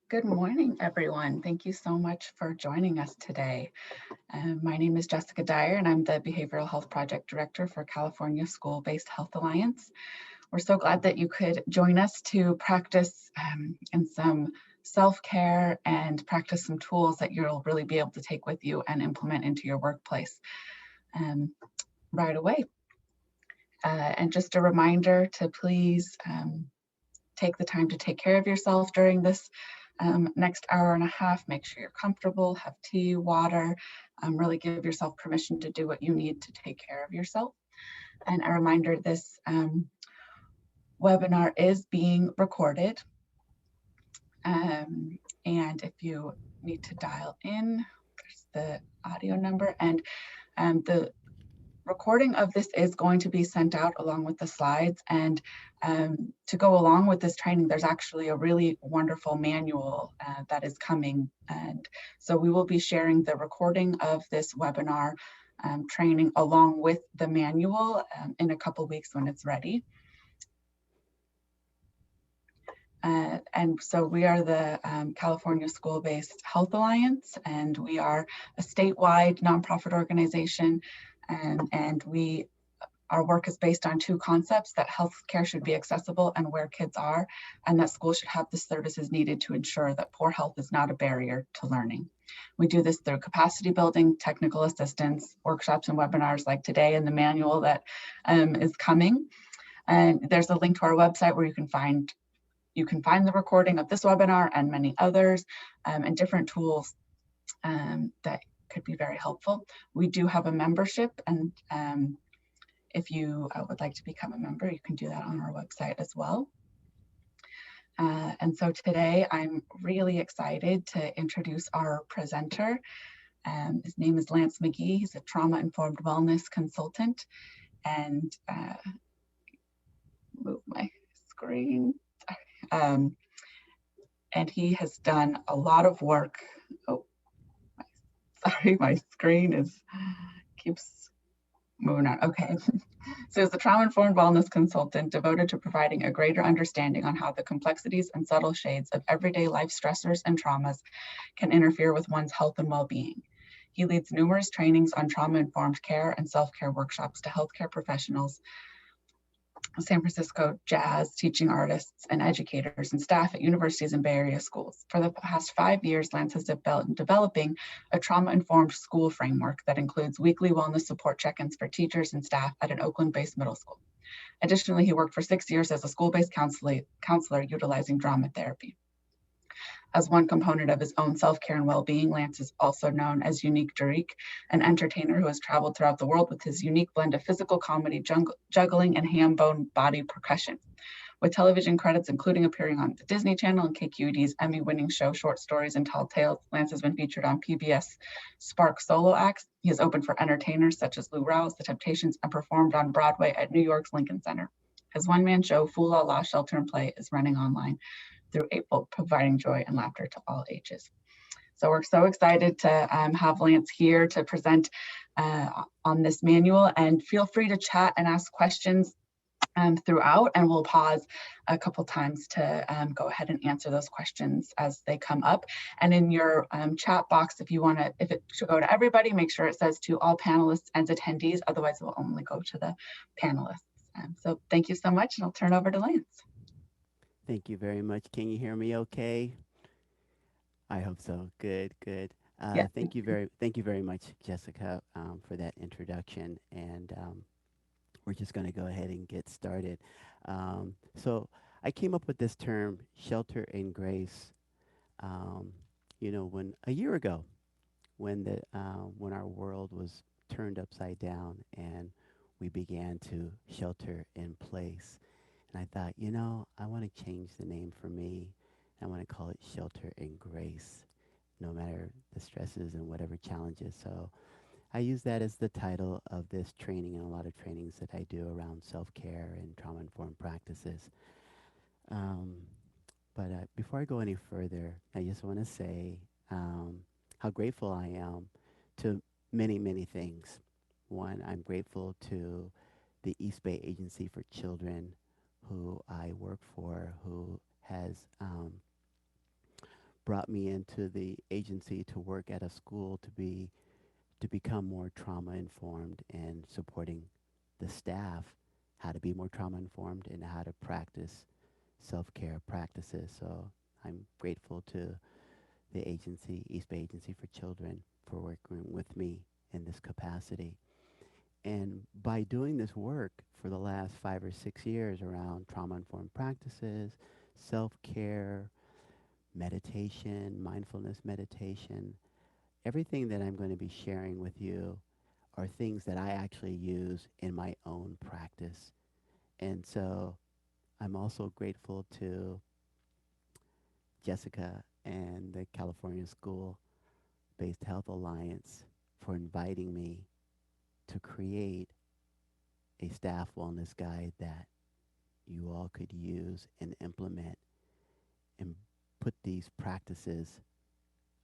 Good morning, everyone. Thank you so much for joining us today. My name is Jessica Dyer, and I'm the Behavioral Health Project Director for California School-Based Health Alliance. We're so glad that you could join us to practice in some self-care and practice some tools that you'll really be able to take with you and implement into your workplace um, right away. And just a reminder to please take the time to take care of yourself during this next hour and a half. Make sure you're comfortable, have tea, water, really give yourself permission to do what you need to take care of yourself. And a reminder, this webinar is being recorded. And if you need to dial in, there's the audio number, and the recording of this is going to be sent out along with the slides. And to go along with this training, there's actually a really wonderful manual that is coming. And so we will be sharing the recording of this webinar training along with the manual in a couple weeks when it's ready. And so we are the California School-Based Health Alliance, and we are a statewide nonprofit organization. And our work is based on two concepts: that healthcare should be accessible and where kids are, and that schools should have the services needed to ensure that poor health is not a barrier to learning. We do this through capacity building, technical assistance, workshops and webinars like today, and the manual that is coming. And there's a link to our website where you can find the recording of this webinar and many others, and different tools that could be very helpful. We do have a membership, and if you would like to become a member, you can do that on our website as well. And so today I'm really excited to introduce our presenter. His name is Lance McGee. He's a trauma-informed wellness consultant. And move my screen. And he has done a lot of work. Oh, sorry, my screen keeps moving on. Okay. So he's a trauma-informed wellness consultant devoted to providing a greater understanding on how the complexities and subtle shades of everyday life stressors and traumas can interfere with one's health and well-being. He leads numerous trainings on trauma-informed care and self-care workshops to healthcare professionals, San Francisco jazz teaching artists and educators and staff at universities and Bay Area schools. For the past 5 years, Lance has been developing a trauma-informed school framework that includes weekly wellness support check-ins for teachers and staff at an Oakland-based middle school. Additionally, he worked for 6 years as a school-based counselor utilizing drama therapy. As one component of his own self-care and well-being, Lance is also known as Unique Durik, an entertainer who has traveled throughout the world with his unique blend of physical comedy, juggling, and ham-bone body percussion. With television credits, including appearing on the Disney Channel and KQED's Emmy-winning show Short Stories and Tall Tales, Lance has been featured on PBS Spark solo acts. He has opened for entertainers such as Lou Rawls, The Temptations, and performed on Broadway at New York's Lincoln Center. His one-man show, Fool La La Shelter and Play, is running online through April, providing joy and laughter to all ages. So we're so excited to have Lance here to present on this manual, and feel free to chat and ask questions throughout, and we'll pause a couple times to go ahead and answer those questions as they come up. And in your chat box, if it should go to everybody, make sure it says to all panelists and attendees, otherwise it will only go to the panelists. So thank you so much, and I'll turn over to Lance. Thank you very much. Can you hear me okay? I hope so. Good, good. Yeah. Thank you very much, Jessica, for that introduction. And we're just going to go ahead and get started. So I came up with this term, shelter and grace. Um, when a year ago, when our world was turned upside down and we began to shelter in place. And I thought, I want to change the name for me. I want to call it Shelter and Grace, no matter the stresses and whatever challenges. So I use that as the title of this training and a lot of trainings that I do around self-care and trauma-informed practices. Um, but before I go any further, I just want to say how grateful I am to many, many things. One, I'm grateful to the East Bay Agency for Children, who I work for, who has brought me into the agency to work at a school to become more trauma informed and supporting the staff how to be more trauma informed and how to practice self-care practices. So I'm grateful to the agency, East Bay Agency for Children, for working with me in this capacity. And by doing this work for the last 5 or 6 years around trauma informed practices, self care, meditation, mindfulness meditation, everything that I'm going to be sharing with you are things that I actually use in my own practice. And so I'm also grateful to Jessica and the California School Based Health Alliance for inviting me to create a staff wellness guide that you all could use and implement and put these practices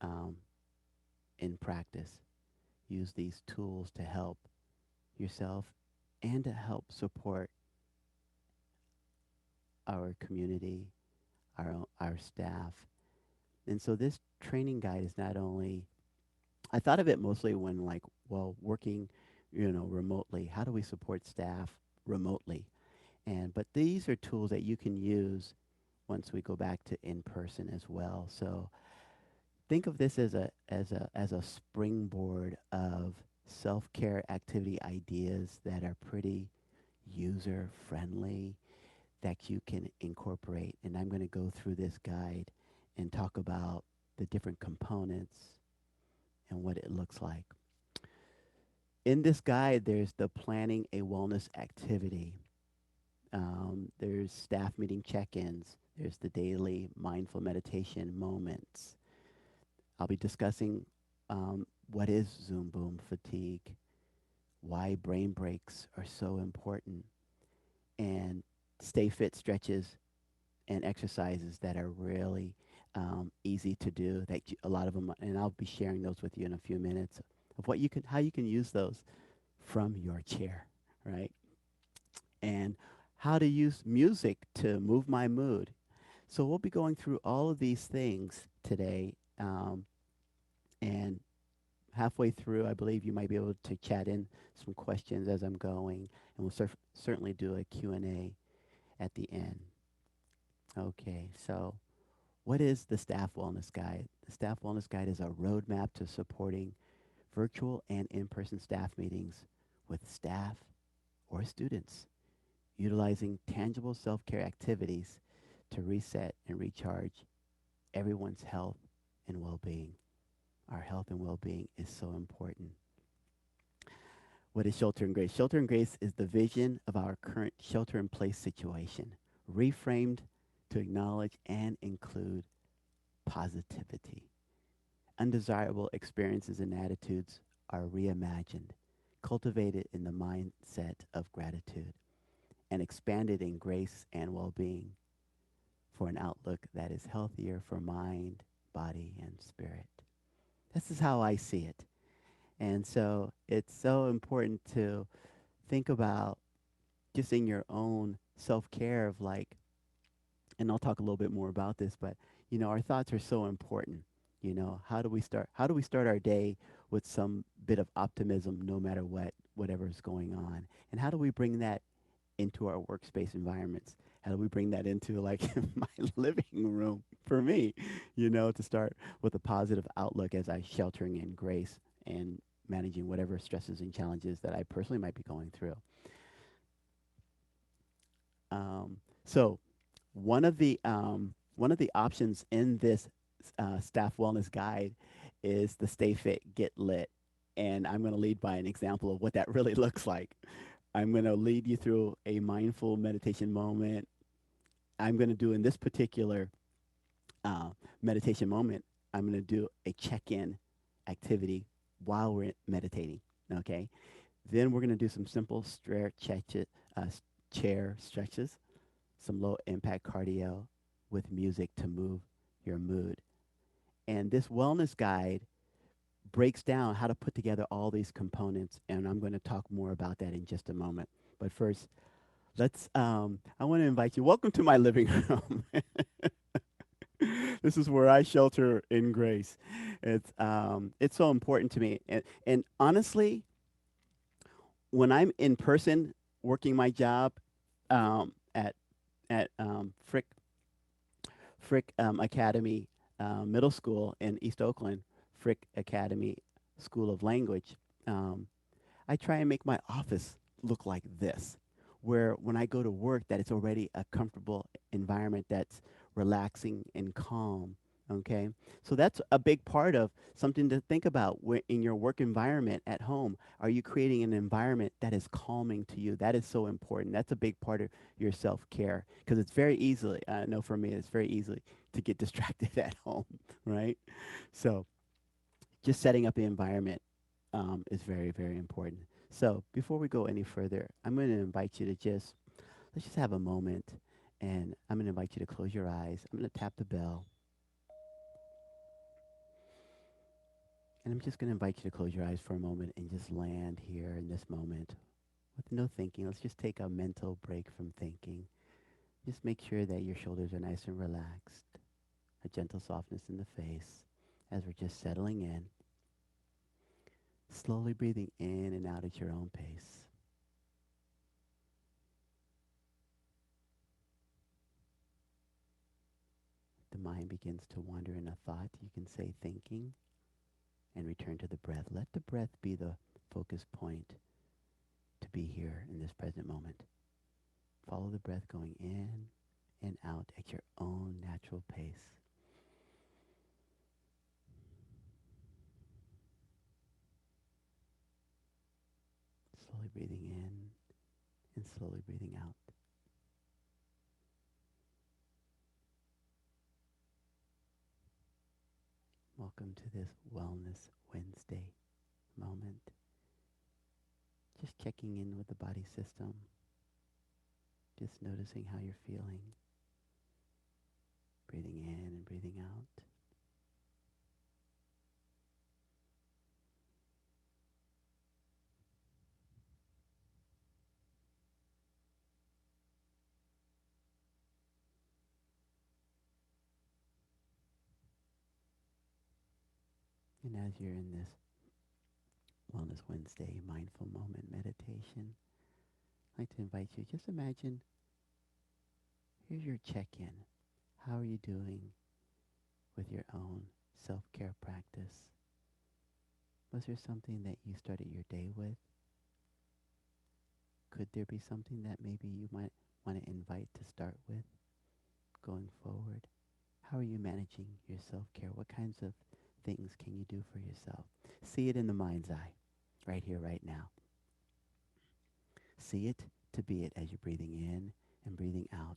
um, in practice. Use these tools to help yourself and to help support our community, our staff. And so this training guide is not only, I thought of it mostly when like, well, working, remotely, how do we support staff remotely? And but these are tools that you can use once we go back to in person as well. So think of this as a springboard of self-care activity ideas that are pretty user friendly that you can incorporate. And I'm going to go through this guide and talk about the different components and what it looks like. In this guide, there's the planning a wellness activity. There's staff meeting check ins. There's the daily mindful meditation moments. I'll be discussing what is Zoom boom fatigue, why brain breaks are so important, and stay fit stretches and exercises that are really easy to do. That a lot of them, and I'll be sharing those with you in a few minutes of how you can use those from your chair, right? And how to use music to move my mood. So we'll be going through all of these things today, and halfway through, I believe you might be able to chat in some questions as I'm going, and we'll certainly do a Q&A at the end. Okay, so what is the Staff Wellness Guide? The Staff Wellness Guide is a roadmap to supporting virtual and in-person staff meetings with staff or students, utilizing tangible self-care activities to reset and recharge everyone's health and well-being. Our health and well-being is so important. What is Shelter and Grace? Shelter and Grace is the vision of our current shelter in place situation, reframed to acknowledge and include positivity. Undesirable experiences and attitudes are reimagined, cultivated in the mindset of gratitude, and expanded in grace and well being for an outlook that is healthier for mind, body, and spirit. This is how I see it. And so it's so important to think about just in your own self care of like, and I'll talk a little bit more about this, but our thoughts are so important. How do we start our day with some bit of optimism no matter whatever is going on? And how do we bring that into our workspace environments? How do we bring that into like my living room for me, to start with a positive outlook as I sheltering in grace and managing whatever stresses and challenges that I personally might be going through. So one of the options in this staff wellness guide is the Stay Fit, Get Lit, and I'm going to lead by an example of what that really looks like. I'm going to lead you through a mindful meditation moment. I'm going to do in this particular uh, meditation moment. I'm going to do a check-in activity while we're meditating. Okay, then we're going to do some simple chair stretches, some low impact cardio with music to move your mood. And this wellness guide breaks down how to put together all these components. And I'm going to talk more about that in just a moment. But first, I want to invite you. Welcome to my living room. This is where I shelter in grace. It's so important to me. And honestly, when I'm in person working my job at Frick Academy Middle School in East Oakland, Frick Academy School of Language. Um, I try and make my office look like this, where when I go to work, that it's already a comfortable environment that's relaxing and calm. Okay, so that's a big part of something to think about in your work environment at home. Are you creating an environment that is calming to you? That is so important. That's a big part of your self care because it's very easily, I know for me, it's very easy to get distracted at home, right? So just setting up the environment is very, very important. So before we go any further, I'm going to invite you to let's just have a moment, and I'm going to invite you to close your eyes. I'm going to tap the bell, and I'm just going to invite you to close your eyes for a moment and just land here in this moment with no thinking. Let's just take a mental break from thinking. Just make sure that your shoulders are nice and relaxed, a gentle softness in the face as we're just settling in, slowly breathing in and out at your own pace. The mind begins to wander in a thought, you can say thinking, and return to the breath. Let the breath be the focus point to be here in this present moment. Follow the breath going in and out at your own natural pace. Slowly breathing in and slowly breathing out. Welcome to this Wellness Wednesday moment. Just checking in with the body system, just noticing how you're feeling, breathing in and breathing out. And as you're in this Wellness Wednesday mindful moment meditation, I'd like to invite you, just imagine, here's your check-in. How are you doing with your own self-care practice? Was there something that you started your day with? Could there be something that maybe you might want to invite to start with going forward? How are you managing your self-care? What kinds of things can you do for yourself? See it in the mind's eye, right here, right now. See it to be it as you're breathing in and breathing out.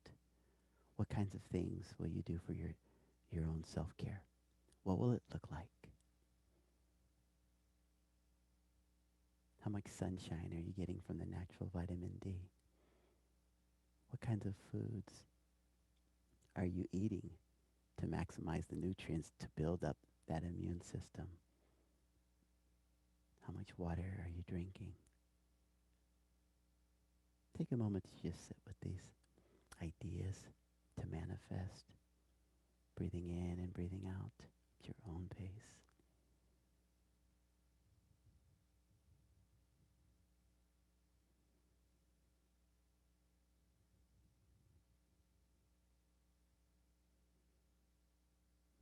What kinds of things will you do for your own self-care? What will it look like? How much sunshine are you getting from the natural vitamin D? What kinds of foods are you eating to maximize the nutrients to build up that immune system? How much water are you drinking? Take a moment to just sit with these ideas to manifest, breathing in and breathing out at your own pace.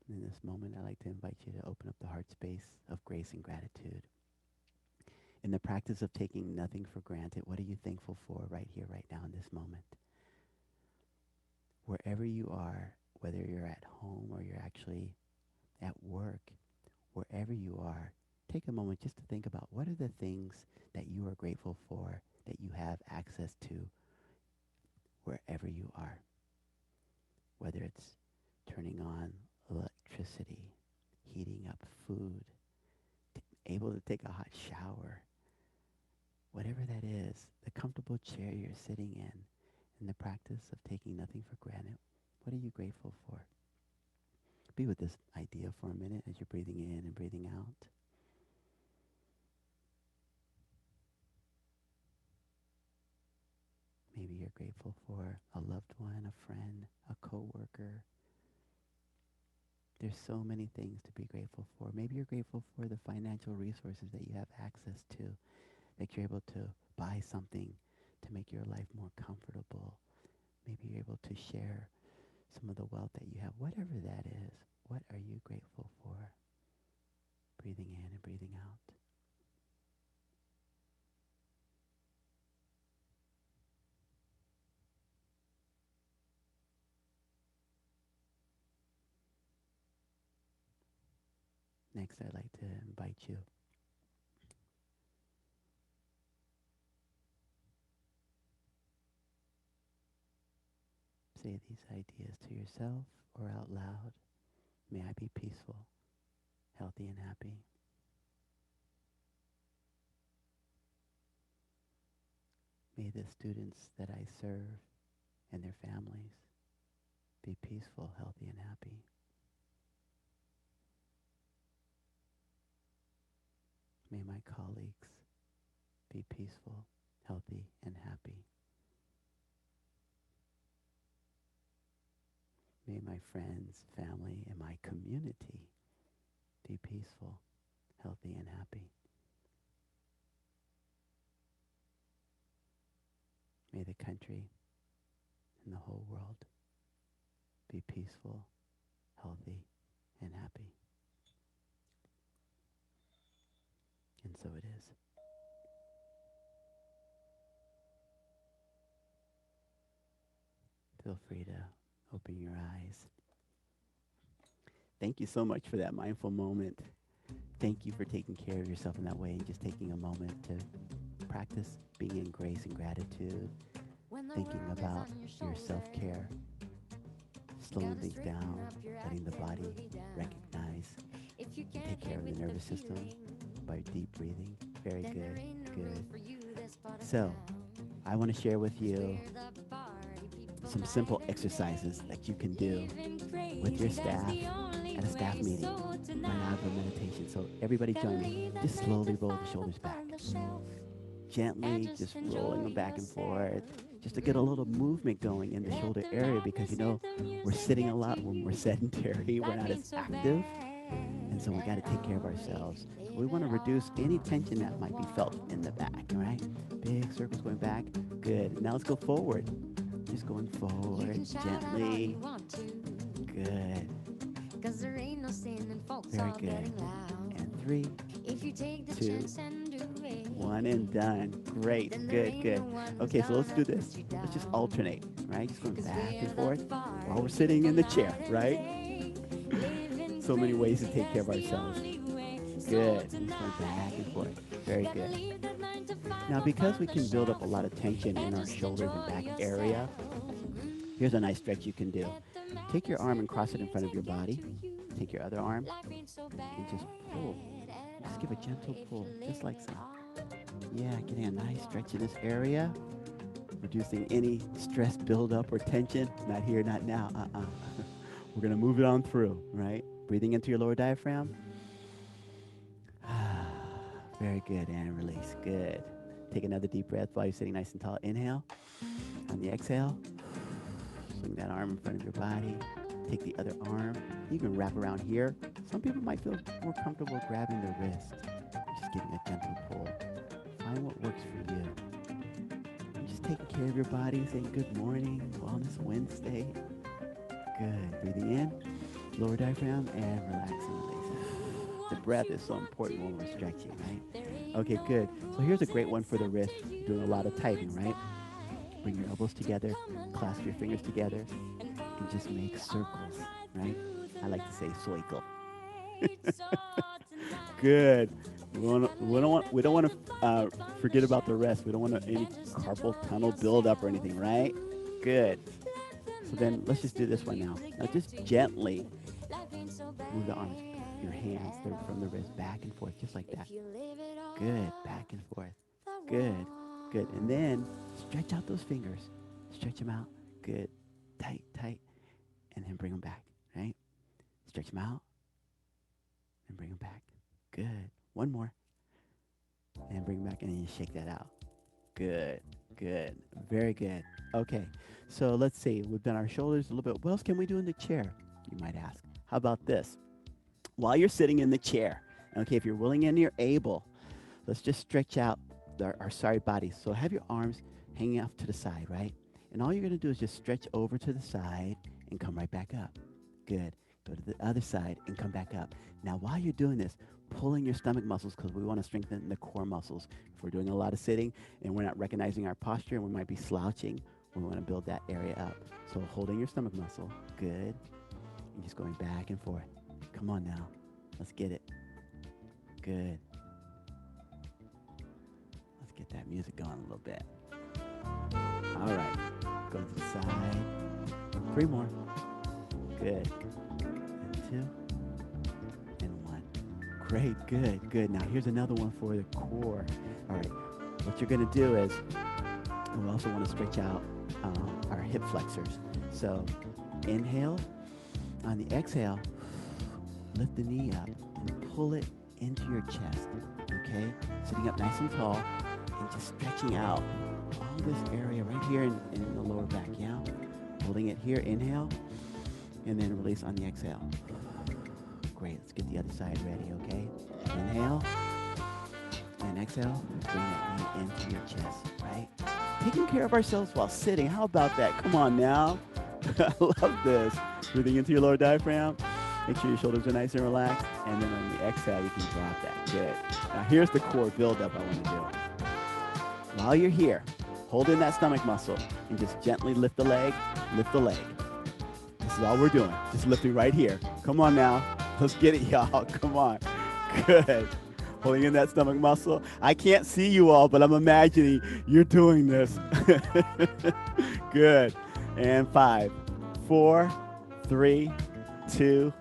In this moment, I'd like to invite you to open up the heart space of grace and gratitude. In the practice of taking nothing for granted, what are you thankful for right here, right now, in this moment? Wherever you are, whether you're at home or you're actually at work, wherever you are, take a moment just to think about what are the things that you are grateful for that you have access to wherever you are. Whether it's turning on electricity, heating up food, able to take a hot shower, whatever that is, the comfortable chair you're sitting in the practice of taking nothing for granted, what are you grateful for? Be with this idea for a minute as you're breathing in and breathing out. Maybe you're grateful for a loved one, a friend, a coworker, There's so many things to be grateful for. Maybe you're grateful for the financial resources that you have access to, that you're able to buy something to make your life more comfortable. Maybe you're able to share some of the wealth that you have, whatever that is. What are you grateful for? Breathing in and breathing out. Next, I'd like to invite you, say these ideas to yourself or out loud. May I be peaceful, healthy, and happy. May the students that I serve and their families be peaceful, healthy, and happy. May my colleagues be peaceful, healthy, and happy. May my friends, family, and my community be peaceful, healthy, and happy. May the country and the whole world be peaceful, healthy, and happy. And so it is. Feel free to open your eyes. Thank you so much for that mindful moment. Thank you for taking care of yourself in that way and just taking a moment to practice being in grace and gratitude, thinking about your self care, slowing things down, letting the body recognize and take care of the nervous system by deep breathing. Very good. Good. So, I want to share with you some simple exercises that you can do with your staff at a staff meeting right out of a meditation. So everybody join me. Just slowly roll the shoulders back. Gently just rolling them back and forth. Just to get a little movement going in the shoulder area because we're sitting a lot when we're sedentary. We're not as active. And so we got to take care of ourselves. So we want to reduce any tension that might be felt in the back, all right? Big circles going back. Good. Now let's go forward. Just going forward gently. Good. Very good. And 3, 2, 1, and done. Great. Good, good. Okay, so let's do this. Let's just alternate, right? Just going back and forth while we're sitting in the chair, right? So many ways to take care of ourselves. Good. Just going back and forth. Very good. Now, because we can build up a lot of tension in our shoulders and back area, here's a nice stretch you can do. Take your arm and cross it in front of your body. Take your other arm and just pull. Just give a gentle pull, just like so. Yeah, getting a nice stretch in this area, reducing any stress buildup or tension. Not here, not now. We're going to move it on through, right? Breathing into your lower diaphragm. Very good, and release. Good. Take another deep breath while you're sitting nice and tall. Inhale. On the exhale, swing that arm in front of your body. Take the other arm. You can wrap around here. Some people might feel more comfortable grabbing the wrist. Just giving a gentle pull. Find what works for you. And just taking care of your body, saying good morning, Wellness Wednesday. Good. Breathing in, lower diaphragm, and relax and release. The breath is so important when we're stretching, right? Okay, good. So here's a great one for the wrist. Doing a lot of typing, right? Bring your elbows together, clasp your fingers together, and just make circles, right? I like to say circle. Good. We don't want to forget about the rest. We don't want any carpal tunnel buildup or anything, right? Good. So then let's just do this one now. Now just gently move the arms, your hands from the wrist back and forth, just like that. Good. Back and forth. Good. Good. And then stretch out those fingers. Stretch them out. Good. Tight, tight. And then bring them back, right? Stretch them out and bring them back. Good. One more. And bring them back and then you shake that out. Good. Good. Very good. Okay. So let's see. We've done our shoulders a little bit. What else can we do in the chair? You might ask. How about this? While you're sitting in the chair, okay, if you're willing and you're able, let's just stretch out our side body. So have your arms hanging off to the side, right? And all you're going to do is just stretch over to the side and come right back up. Good. Go to the other side and come back up. Now, while you're doing this, pulling your stomach muscles because we want to strengthen the core muscles. If we're doing a lot of sitting and we're not recognizing our posture and we might be slouching, we want to build that area up. So holding your stomach muscle. Good. And just going back and forth. Come on now. Let's get it. Good. Let's get that music going a little bit. All right. Going to the side. 3 more. Good. And 2. And 1. Great. Good. Good. Now here's another one for the core. All right. What you're going to do is we also want to stretch out our hip flexors. So inhale. On the exhale, lift the knee up and pull it into your chest, okay? Sitting up nice and tall and just stretching out all this area right here in the lower back, yeah? Holding it here, inhale, and then release on the exhale. Great, let's get the other side ready, okay? Inhale, and exhale, bring that knee into your chest, right? Taking care of ourselves while sitting, how about that? Come on now. I love this. Breathing into your lower diaphragm. Make sure your shoulders are nice and relaxed. And then on the exhale, you can drop that. Good. Now here's the core buildup I want to do. While you're here, hold in that stomach muscle and just gently lift the leg, lift the leg. This is all we're doing. Just lifting right here. Come on now. Let's get it, y'all. Come on. Good. Holding in that stomach muscle. I can't see you all, but I'm imagining you're doing this. Good. And 5, 4, 3, 2,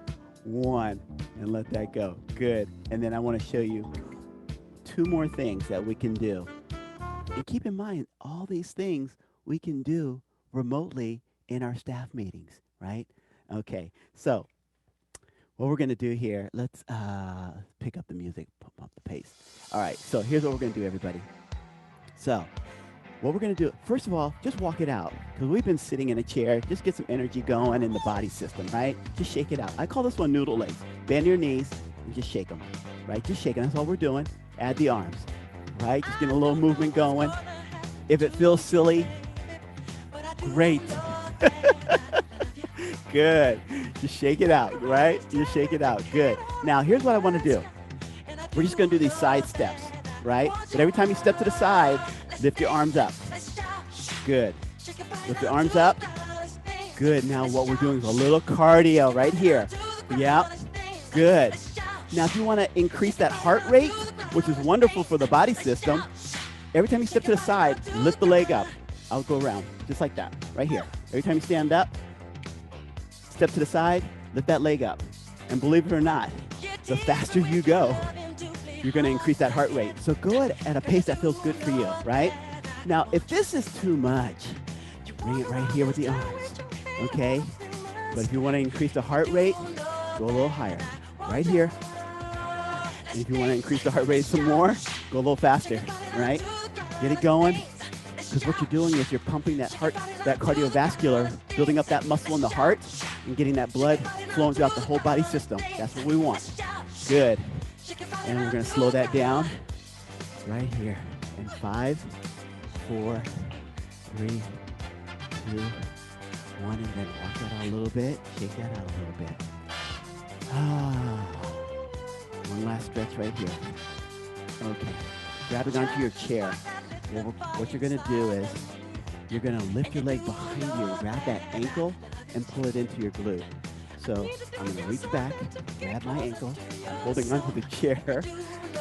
1. And let that go. Good. And then I want to show you 2 more things that we can do. And keep in mind, all these things we can do remotely in our staff meetings, right? Okay. So what we're going to do here, let's pick up the music, pump up the pace. All right. So here's what we're going to do, everybody. So what we're going to do, first of all, just walk it out. Because we've been sitting in a chair. Just get some energy going in the body system, right? Just shake it out. I call this one noodle legs. Bend your knees and just shake them, right? Just shake them. That's all we're doing. Add the arms, right? Just getting a little movement going. If it feels silly, great. Good. Just shake it out, right? Just shake it out. Good. Now, here's what I want to do. We're just going to do these side steps, right? But every time you step to the side, lift your arms up. Good. Lift your arms up. Good. Now what we're doing is a little cardio right here. Yep. Good. Now if you want to increase that heart rate, which is wonderful for the body system, every time you step to the side, lift the leg up. I'll go around just like that, right here. Every time you stand up, step to the side, lift that leg up. And believe it or not, the faster you go, you're going to increase that heart rate. So go at a pace that feels good for you, right? Now, if this is too much, bring it right here with the arms, okay? But if you want to increase the heart rate, go a little higher, right here. And if you want to increase the heart rate some more, go a little faster, right? Get it going, because what you're doing is you're pumping that heart, that cardiovascular, building up that muscle in the heart and getting that blood flowing throughout the whole body system. That's what we want. Good. And we're going to slow that down right here. And 5, 4, 3, 2, 1. And then walk that out a little bit. Shake that out a little bit. One last stretch right here. Okay. Grabbing onto your chair. What you're going to do is you're going to lift your leg behind you and grab that ankle and pull it into your glute. So I'm going to reach back, grab my ankle, I'm holding onto the chair.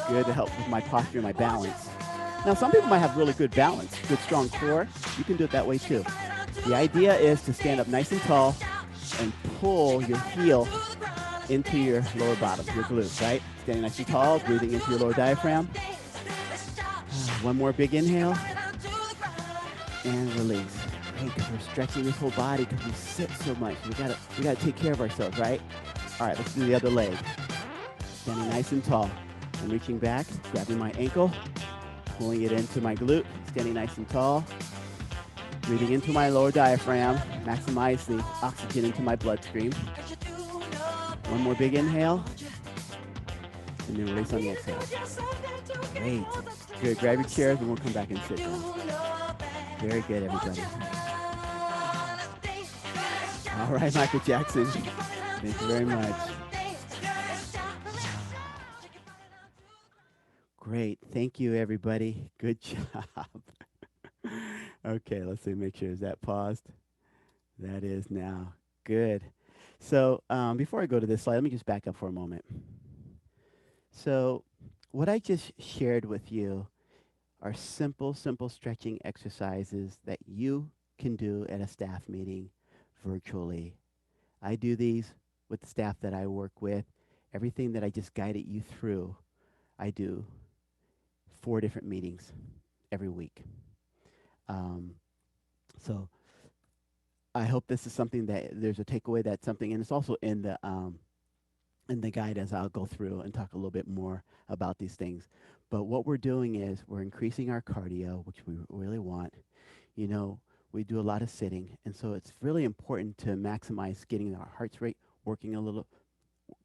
Good to help with my posture and my balance. Now, some people might have really good balance, good strong core. You can do it that way too. The idea is to stand up nice and tall and pull your heel into your lower bottom, your glutes, right? Standing nice and tall, breathing into your lower diaphragm. One more big inhale and release. Because we're stretching this whole body because we sit so much. We gotta take care of ourselves, right? All right, let's do the other leg. Standing nice and tall. I'm reaching back, grabbing my ankle, pulling it into my glute, standing nice and tall. Breathing into my lower diaphragm, maximize the oxygen into my bloodstream. One more big inhale, and then release on the exhale. Great. Good. Grab your chairs, and we'll come back and sit down. Very good, everybody. All right, Michael Jackson. Thank you very much. Great. Thank you, everybody. Good job. Okay, let's see. Make sure is that paused. That is now good. So before I go to this slide, let me just back up for a moment. So what I just shared with you are simple, simple stretching exercises that you can do at a staff meeting virtually. I do these with the staff that I work with. Everything that I just guided you through, I do 4 different meetings every week. Um, so I hope this is something that there's a takeaway, that's something, and it's also in the guide as I'll go through and talk a little bit more about these things. But what we're doing is we're increasing our cardio, which we really want. You know, we do a lot of sitting, and so it's really important to maximize getting our heart rate working a little,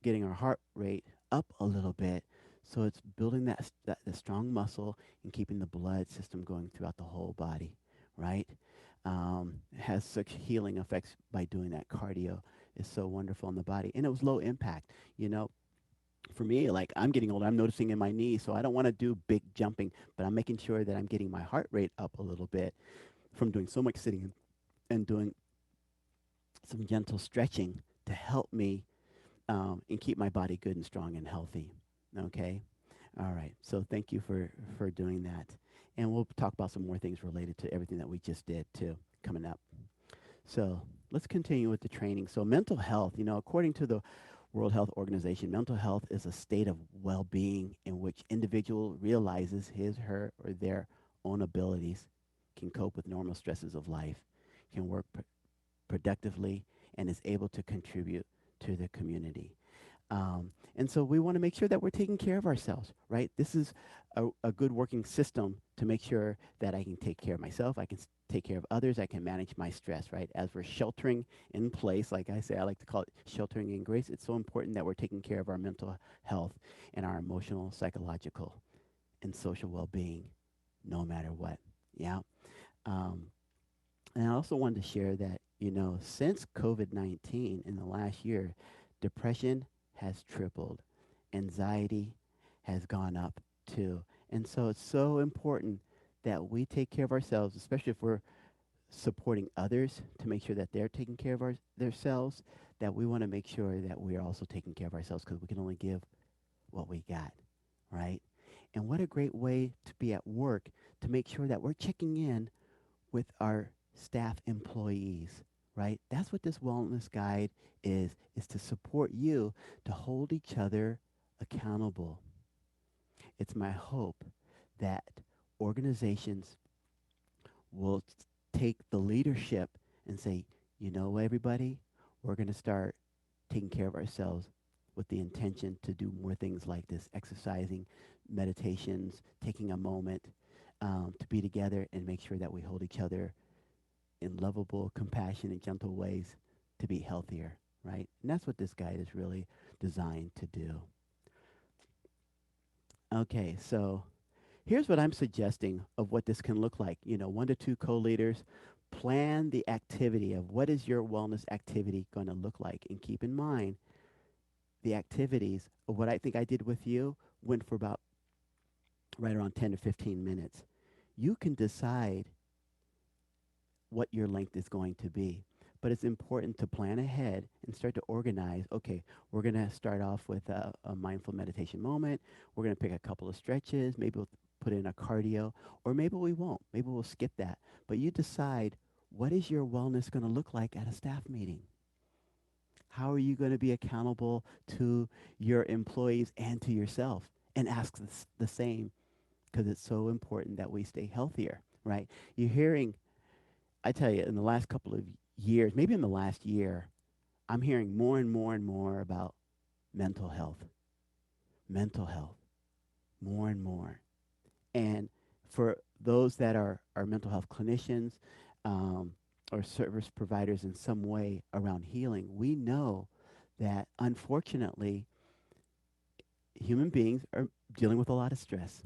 getting our heart rate up a little bit. So it's building that the strong muscle and keeping the blood system going throughout the whole body, right? It has such healing effects by doing that cardio. Is so wonderful on the body, and it was low impact. You know, for me, like I'm getting older, I'm noticing in my knees, so I don't want to do big jumping, but I'm making sure that I'm getting my heart rate up a little bit from doing so much sitting and doing some gentle stretching to help me and keep my body good and strong and healthy. Okay. All right. So thank you for doing that, and we'll talk about some more things related to everything that we just did too coming up. So let's continue with the training. So mental health, you know, according to the World Health Organization, mental health is a state of well-being in which individual realizes his, her, or their own abilities, can cope with normal stresses of life, can work productively, and is able to contribute to the community. And so we want to make sure that we're taking care of ourselves, right? This is a good working system to make sure that I can take care of myself, I can take care of others, I can manage my stress, right? As we're sheltering in place, like I say, I like to call it sheltering in grace. It's so important that we're taking care of our mental health and our emotional, psychological, and social well being, no matter what. Yeah. Um, and I also wanted to share that, you know, since COVID 19 in the last year, depression has tripled, anxiety has gone up too. And so it's so important that we take care of ourselves, especially if we're supporting others to make sure that they're taking care of themselves, that we want to make sure that we are also taking care of ourselves because we can only give what we got, right? And what a great way to be at work to make sure that we're checking in with our staff employees, right? That's what this wellness guide is to support you to hold each other accountable. It's my hope that organizations will take the leadership and say, you know, everybody, we're going to start taking care of ourselves with the intention to do more things like this, exercising, meditations, taking a moment to be together and make sure that we hold each other in lovable, compassionate, gentle ways to be healthier, right? And that's what this guide is really designed to do. Okay, so here's what I'm suggesting of what this can look like. You know, 1 to 2 co-leaders plan the activity of what is your wellness activity going to look like, and keep in mind the activities of what I think I did with you went for about right around 10 to 15 minutes. You can decide what your length is going to be. But it's important to plan ahead and start to organize. Okay, we're going to start off with a mindful meditation moment. We're going to pick a couple of stretches. Maybe we'll put in a cardio, or maybe we won't. Maybe we'll skip that. But you decide, what is your wellness going to look like at a staff meeting? How are you going to be accountable to your employees and to yourself? And ask the same, because it's so important that we stay healthier, right? You're hearing, I tell you, in the last couple of years, maybe in the last year, I'm hearing more and more and more about mental health, mental health, more and more. And for those that are mental health clinicians um, or service providers in some way around healing, we know that unfortunately human beings are dealing with a lot of stress,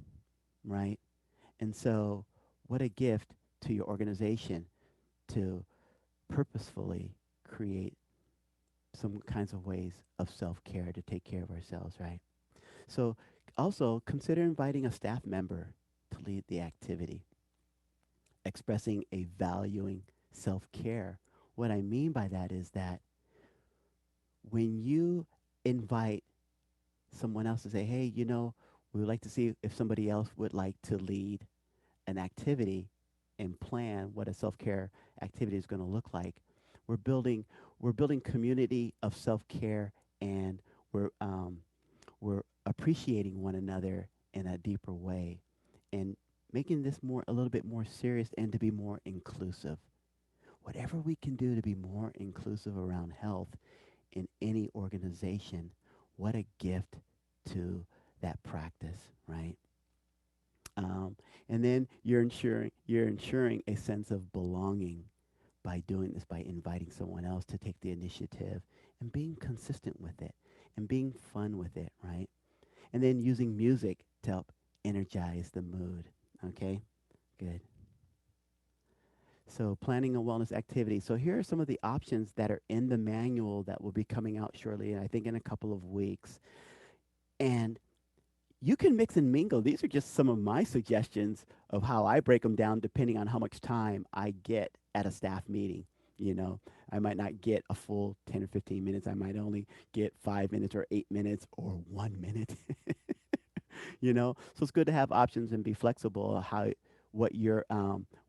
right? And so, what a gift to your organization to purposefully create some kinds of ways of self care to take care of ourselves, right? So, also consider inviting a staff member to lead the activity, expressing a valuing self care. What I mean by that is that when you invite someone else to say, hey, we would like to see if somebody else would like to lead an activity and plan what a self-care activity is going to look like. We're building we're building community of self-care, and we're we're appreciating one another in a deeper way, and making this more a little bit more serious and to be more inclusive. Whatever we can do to be more inclusive around health in any organization, what a gift to that practice, right? Um, and then you're ensuring a sense of belonging by doing this, by inviting someone else to take the initiative and being consistent with it and being fun with it, right? And then using music to help energize the mood. Okay, good. So planning a wellness activity. So here are some of the options that are in the manual that will be coming out shortly, I think in a couple of weeks. And you can mix and mingle. These are just some of my suggestions of how I break them down depending on how much time I get at a staff meeting. You know, I might not get a full 10 or 15 minutes. I might only get 5 minutes or 8 minutes or 1 minute. So it's good to have options and be flexible how what your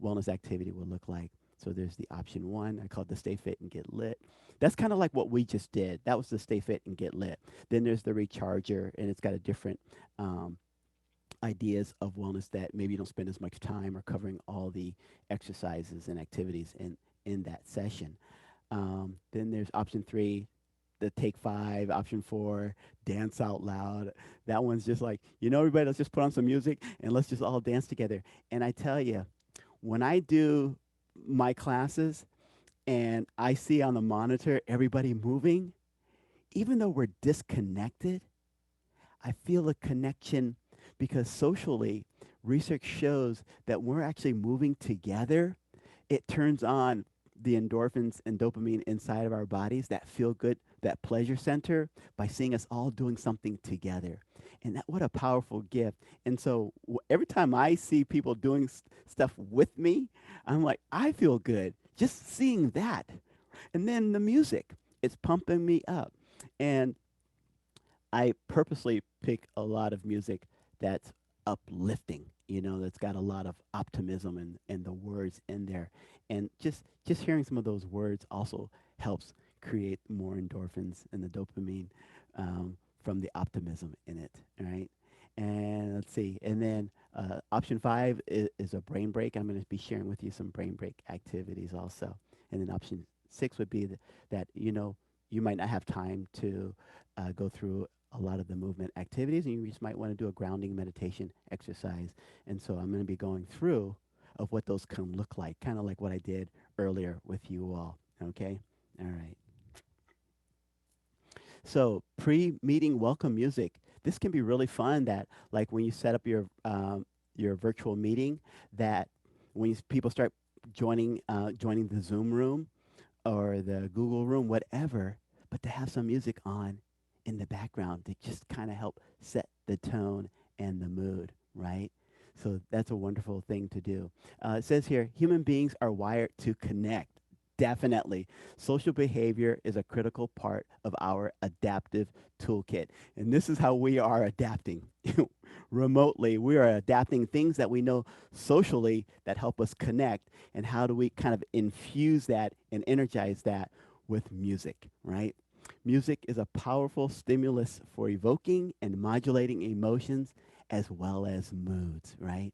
wellness activity will look like. So there's the option one. I call it the stay fit and get lit. That's kind of like what we just did. That was the stay fit and get lit. Then there's the recharger, and it's got a different um, ideas of wellness that maybe you don't spend as much time or covering all the exercises and activities in that session. Then there's option three, the take five. Option four, dance out loud. That one's just like, everybody, let's just put on some music and let's just all dance together. And I tell you, when I do my classes and I see on the monitor everybody moving, even though we're disconnected, I feel a connection because socially, research shows that we're actually moving together. It turns on the endorphins and dopamine inside of our bodies, that feel good, that pleasure center, by seeing us all doing something together. And that, what a powerful gift. And so every time I see people doing stuff with me, I'm like, I feel good just seeing that. And then the music, it's pumping me up. And I purposely pick a lot of music that's uplifting, that's got a lot of optimism and the words in there. And just hearing some of those words also helps create more endorphins and the dopamine from the optimism in it, right? And let's see. And then option five is a brain break. I'm going to be sharing with you some brain break activities also. And then option six would be that, you might not have time to go through a lot of the movement activities, and you just might want to do a grounding meditation exercise. And so I'm going to be going through of what those can look like, kind of like what I did earlier with you all. Okay? All right. So pre-meeting welcome music. This can be really fun. That like when you set up your virtual meeting, that when people start joining the Zoom room or the Google room, whatever, but to have some music on in the background to just kind of help set the tone and the mood, right? So that's a wonderful thing to do. It says here, human beings are wired to connect. Definitely. Social behavior is a critical part of our adaptive toolkit. And this is how we are adapting. Remotely, we are adapting things that we know socially that help us connect. And how do we kind of infuse that and energize that with music, right? Music is a powerful stimulus for evoking and modulating emotions as well as moods, right?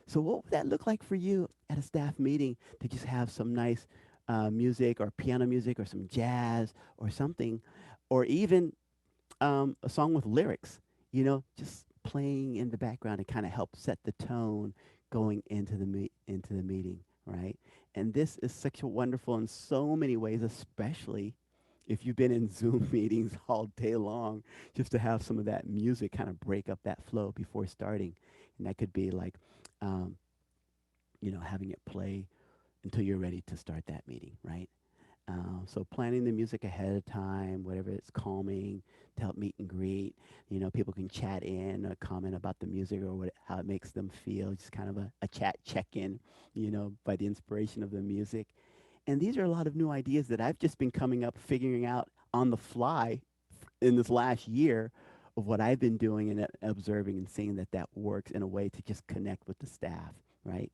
So, what would that look like for you at a staff meeting to just have some nice music or piano music or some jazz or something, or even a song with lyrics, just playing in the background to kind of help set the tone going into the meeting, right? And this is such a wonderful in so many ways, especially if you've been in Zoom meetings all day long, just to have some of that music kind of break up that flow before starting. And that could be like, um, having it play until you're ready to start that meeting, right? So planning the music ahead of time, whatever it's calming to help meet and greet. People can chat in, comment about the music or how it makes them feel. Just kind of a chat check-in, by the inspiration of the music. And these are a lot of new ideas that I've just been coming up, figuring out on the fly in this last year of what I've been doing and observing and seeing that that works in a way to just connect with the staff, right?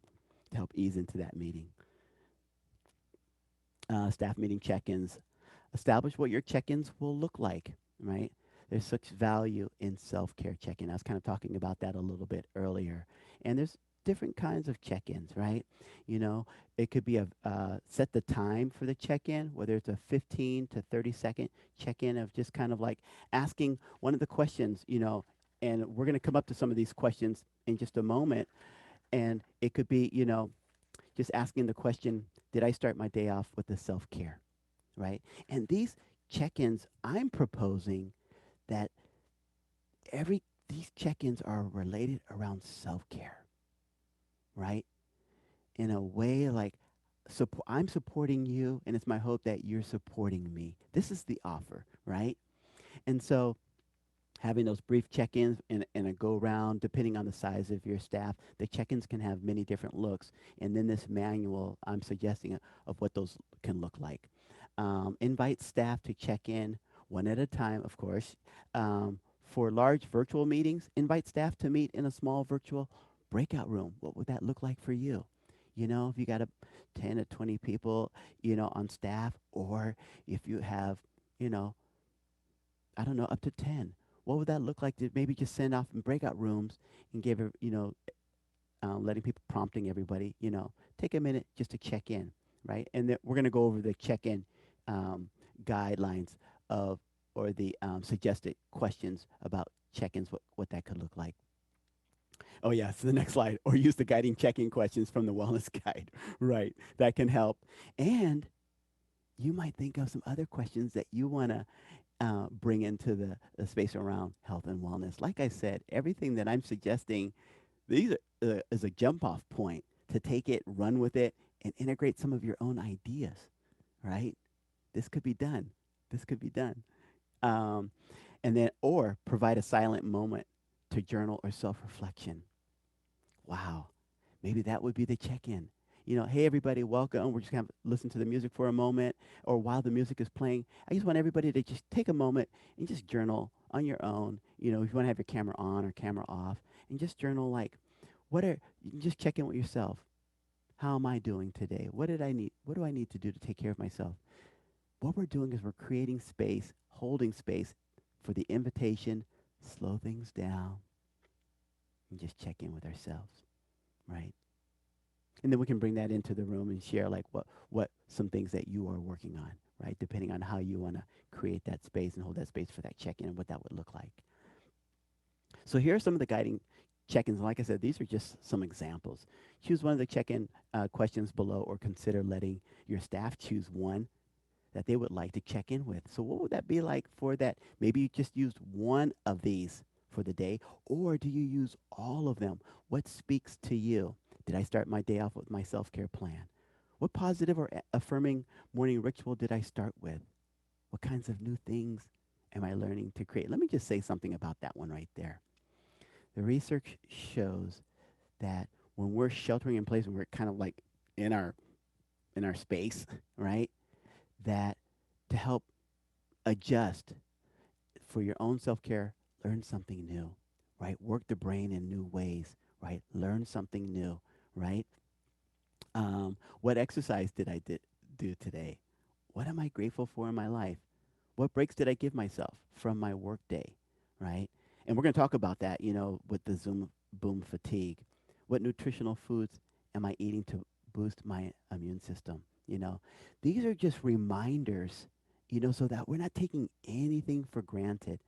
To help ease into that meeting. Staff meeting check-ins. Establish what your check-ins will look like, right? There's such value in self-care check-in. I was kind of talking about that a little bit earlier. And there's different kinds of check-ins, right? You know, it could be set the time for the check-in, whether it's a 15 to 30-second check-in of just kind of like asking one of the questions, and we're going to come up to some of these questions in just a moment. And it could be, just asking the question, did I start my day off with the self-care? Right? And these check-ins, I'm proposing that every these check-ins are related around self-care, right? In a way like I'm supporting you, and it's my hope that you're supporting me. This is the offer, right? And so having those brief check-ins and a go round depending on the size of your staff, the check-ins can have many different looks, and then this manual I'm suggesting of what those can look like. Invite staff to check in one at a time, of course. For large virtual meetings, invite staff to meet in a small virtual breakout room. What would that look like for you? If you got 10 to 20 people, on staff, or if you have, you know, I don't know, up to 10. What would that look like to maybe just send off in breakout rooms and give, letting people, prompting everybody, take a minute just to check in, right? And we're going to go over the check in um, guidelines of, or the suggested questions about check ins, what that could look like. Oh, yeah, so the next slide. Or use the guiding check in questions from the wellness guide, right? That can help. And you might think of some other questions that you want to bring into the space around health and wellness. Like I said, everything that I'm suggesting, these is a jump off point to take it, run with it, and integrate some of your own ideas, right? This could be done. This could be done. Um, and then, or provide a silent moment to journal or self reflection. Wow. Maybe that would be the check in. Hey, everybody, welcome. We're just going to listen to the music for a moment. Or while the music is playing, I just want everybody to just take a moment and just journal on your own. If you want to have your camera on or camera off, and just journal like, you can just check in with yourself. How am I doing today? What did I need? What do I need to do to take care of myself? What we're doing is we're creating space, holding space for the invitation, slow things down, and just check in with ourselves, right? And then we can bring that into the room and share like what some things that you are working on, right? Depending on how you want to create that space and hold that space for that check-in and what that would look like. So here are some of the guiding check-ins. Like I said, these are just some examples. Choose one of the check-in questions below, or consider letting your staff choose one that they would like to check in with. So what would that be like for that? Maybe you just used one of these for the day, or do you use all of them? What speaks to you? Did I start my day off with my self-care plan? What positive or affirming morning ritual did I start with? What kinds of new things am I learning to create? Let me just say something about that one right there. The research shows that when we're sheltering in place and we're kind of like in our space, right? That to help adjust for your own self-care, learn something new, right? Work the brain in new ways, right? Learn something new, right? What exercise did do today? What am I grateful for in my life? What breaks did I give myself from my work day, right? And we're going to talk about that, with the Zoom boom fatigue. What nutritional foods am I eating to boost my immune system? These are just reminders, so that we're not taking anything for granted,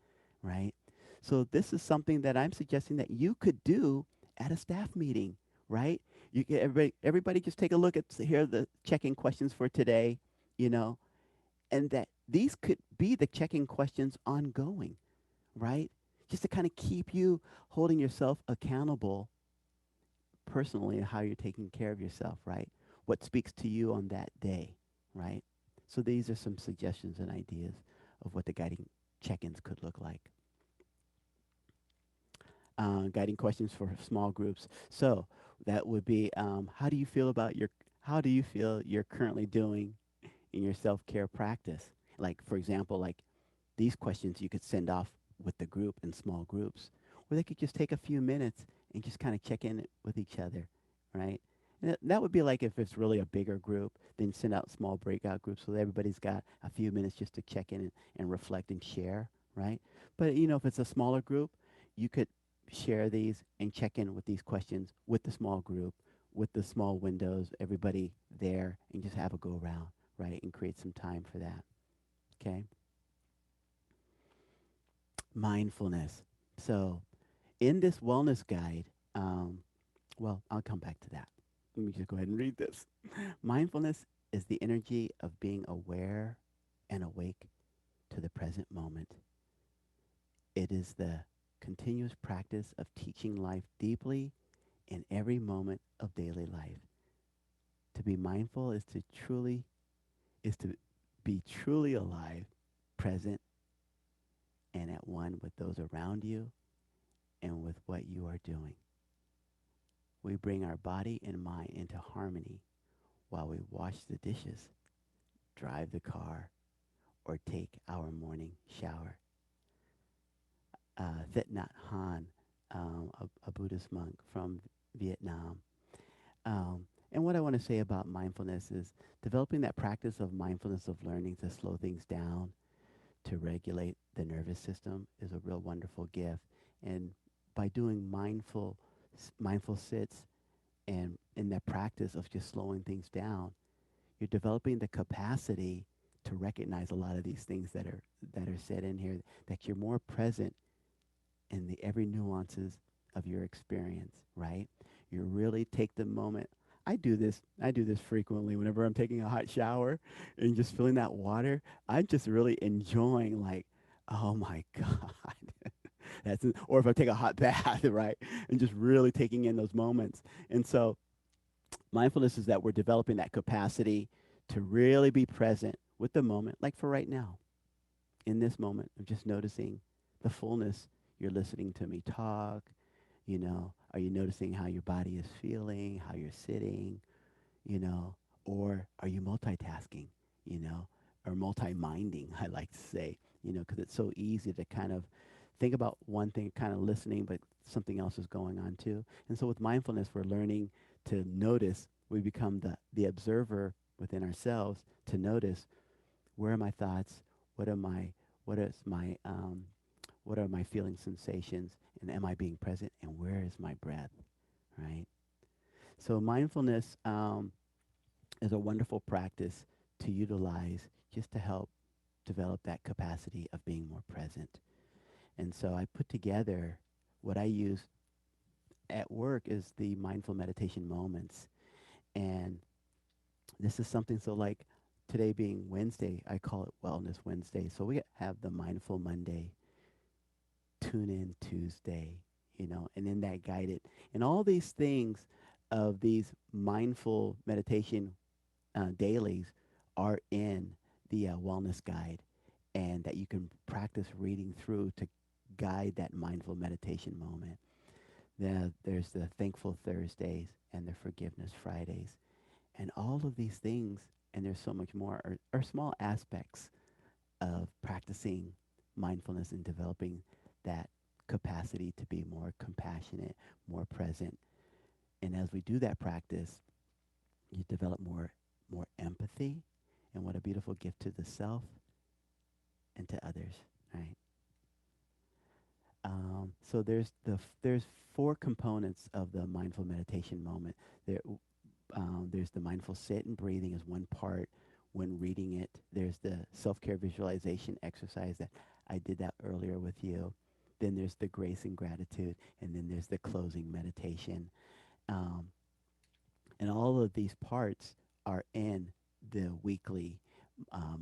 right? So this is something that I'm suggesting that you could do at a staff meeting, right? You can, everybody just take a look at here are the check-in questions for today, you know, and these could be the check-in questions ongoing, right? Just to kind of keep you holding yourself accountable personally and how you're taking care of yourself, right? What speaks to you on that day, right? So these are some suggestions and ideas of what the guiding check-ins could look like. Guiding questions for small groups. So that would be, how do you feel you're currently doing in your self-care practice? Like, for example, like these questions you could send off with the group in small groups, or they could just take a few minutes and just kind of check in with each other, right? And that would be like if it's really a bigger group, then send out small breakout groups so that everybody's got a few minutes just to check in and reflect and share, right? But if it's a smaller group, you could share these and check in with these questions with the small group, with the small windows, everybody there, and just have a go around, right? And create some time for that. Okay. Mindfulness. So, in this wellness guide, well, I'll come back to that. Let me just go ahead and read this. Mindfulness is the energy of being aware and awake to the present moment. It is the continuous practice of teaching life deeply in every moment of daily life. To be mindful is to be truly alive, present, and at one with those around you and with what you are doing. We bring our body and mind into harmony while we wash the dishes, drive the car, or take our morning shower. Thich Nhat Hanh, a Buddhist monk from Vietnam. And what I want to say about mindfulness is developing that practice of mindfulness of learning to slow things down, to regulate the nervous system is a real wonderful gift. And by doing mindful sits and in that practice of just slowing things down, you're developing the capacity to recognize a lot of these things that are said in here, that you're more present in the every nuances of your experience, right? You really take the moment. I do this frequently whenever I'm taking a hot shower and just feeling that water. I'm just really enjoying, like, oh my God. Or if I take a hot bath, right? And just really taking in those moments. And so mindfulness is that we're developing that capacity to really be present with the moment, like for right now, in this moment of just noticing the fullness. You're listening to me talk. Are you noticing how your body is feeling, how you're sitting, you know, or are you multitasking, you know, or multi-minding, I like to say, because it's so easy to kind of think about one thing, kind of listening, but something else is going on too. And so with mindfulness, we're learning to notice. We become the observer within ourselves to notice, where are my thoughts, what are my, what is my, what are my feeling sensations, and am I being present, and where is my breath, right? So mindfulness, is a wonderful practice to utilize just to help develop that capacity of being more present. And so I put together what I use at work is the mindful meditation moments. And this is something, so like today being Wednesday, I call it Wellness Wednesday. So we have the Mindful Monday, Tune In Tuesday, and then that guided. And all these things of these mindful meditation dailies are in the wellness guide, and that you can practice reading through to guide that mindful meditation moment. There's the Thankful Thursdays and the Forgiveness Fridays. And all of these things, and there's so much more, are small aspects of practicing mindfulness and developing that capacity to be more compassionate, more present. And as we do that practice, you develop more empathy, and what a beautiful gift to the self and to others, right? So there's four components of the mindful meditation moment. There's the mindful sit and breathing as one part. When reading it, there's the self-care visualization exercise that I did that earlier with you. Then there's the grace and gratitude, and then there's the closing meditation. Um, and all of these parts are in the weekly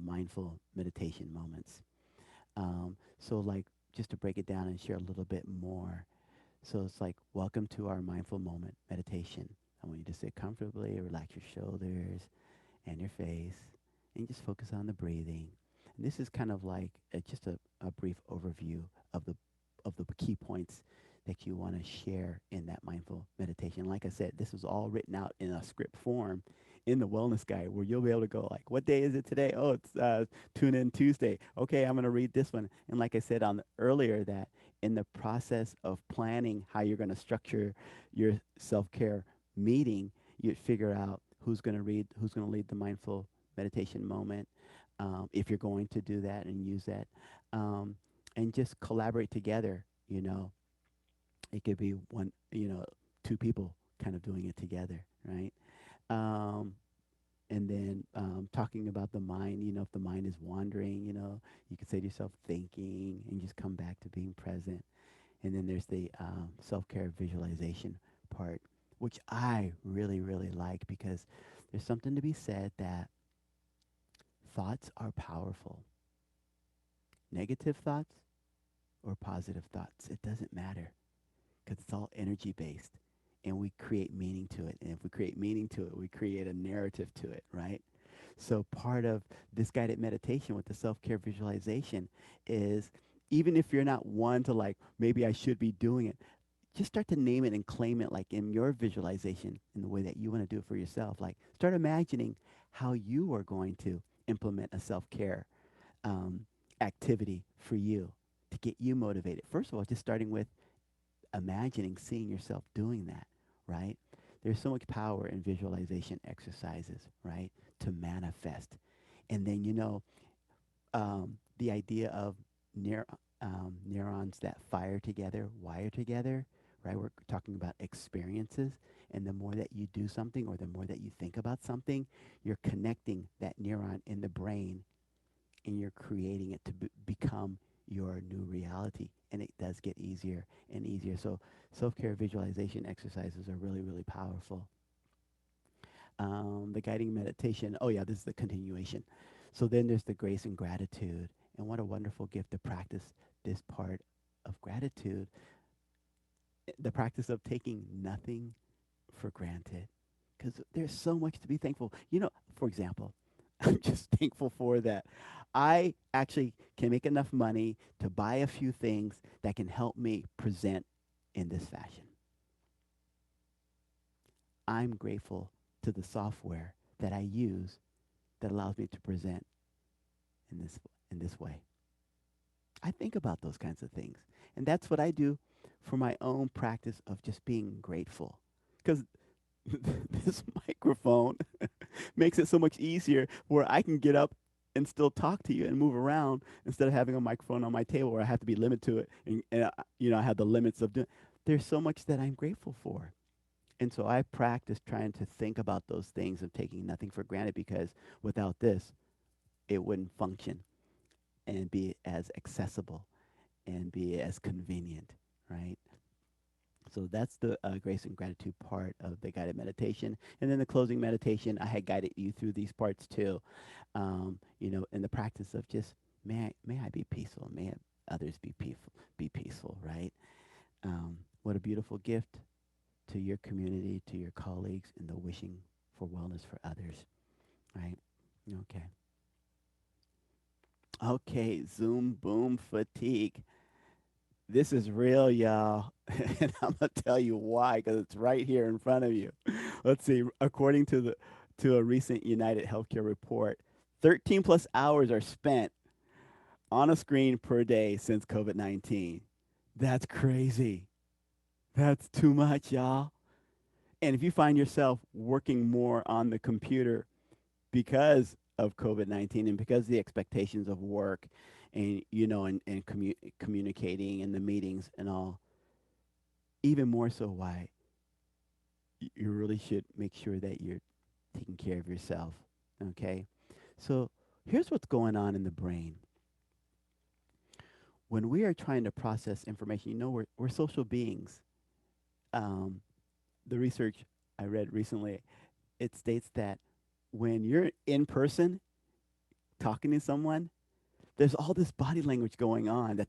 mindful meditation moments. So, like, just to break it down and share a little bit more. So, it's like, welcome to our mindful moment meditation. I want you to sit comfortably, relax your shoulders and your face, and just focus on the breathing. And this is kind of like just a brief overview of the key points that you want to share in that mindful meditation. Like I said, this is all written out in a script form in the wellness guide where you'll be able to go like, what day is it today? Oh, it's tune in Tuesday. Okay, I'm going to read this one. And like I said on earlier, that in the process of planning how you're going to structure your self-care meeting, you'd figure out who's going to lead the mindful meditation moment, if you're going to do that and use that, um, and just collaborate together. It could be two people kind of doing it together, right? Um, and then talking about the mind, if the mind is wandering, you could say to yourself, thinking, and just come back to being present. And then there's the self care visualization part, which I really, really like because there's something to be said that thoughts are powerful. Negative thoughts or positive thoughts, it doesn't matter because it's all energy based. And we create meaning to it. And if we create meaning to it, we create a narrative to it, right? So, part of this guided meditation with the self care visualization is, even if you're not one to like, maybe I should be doing it, just start to name it and claim it like in your visualization in the way that you want to do it for yourself. Like, start imagining how you are going to implement a self care um, activity for you to get you motivated. First of all, just starting with imagining, seeing yourself doing that, right? There's so much power in visualization exercises, right? To manifest. And then, the idea of neurons that fire together, wire together, right? We're talking about experiences. And the more that you do something or the more that you think about something, you're connecting that neuron in the brain and you're creating it to become your new reality. And it does get easier and easier. So, self care visualization exercises are really, really powerful. The guiding meditation, oh, yeah, this is the continuation. So, then there's the grace and gratitude. And what a wonderful gift to practice this part of gratitude, the practice of taking nothing for granted. Because there's so much to be thankful. For example, I'm just thankful for that. I actually can make enough money to buy a few things that can help me present in this fashion. I'm grateful to the software that I use that allows me to present in this way. I think about those kinds of things. And that's what I do for my own practice of just being grateful. Because this microphone makes it so much easier where I can get up and still talk to you and move around instead of having a microphone on my table where I have to be limited to it. And I have the limits of doing. There's so much that I'm grateful for. And so I practice trying to think about those things of taking nothing for granted because without this, it wouldn't function and be as accessible and be as convenient, right? So that's the grace and gratitude part of the guided meditation. And then the closing meditation, I had guided you through these parts too. In the practice of just, may I be peaceful, may others be peaceful, right? What a beautiful gift to your community, to your colleagues, and the wishing for wellness for others, right? Okay. Okay, Zoom boom fatigue. This is real, y'all. And I'm gonna tell you why, because it's right here in front of you. Let's see. According to a recent United Healthcare report, 13 plus hours are spent on a screen per day since COVID-19. That's crazy. That's too much, y'all. And if you find yourself working more on the computer because of COVID-19 and because the expectations of work and communicating and the meetings and all, even more so why you really should make sure that you're taking care of yourself. Okay? So here's what's going on in the brain. When we are trying to process information, we're social beings. Um, the research I read recently, it states that when you're in person, talking to someone, there's all this body language going on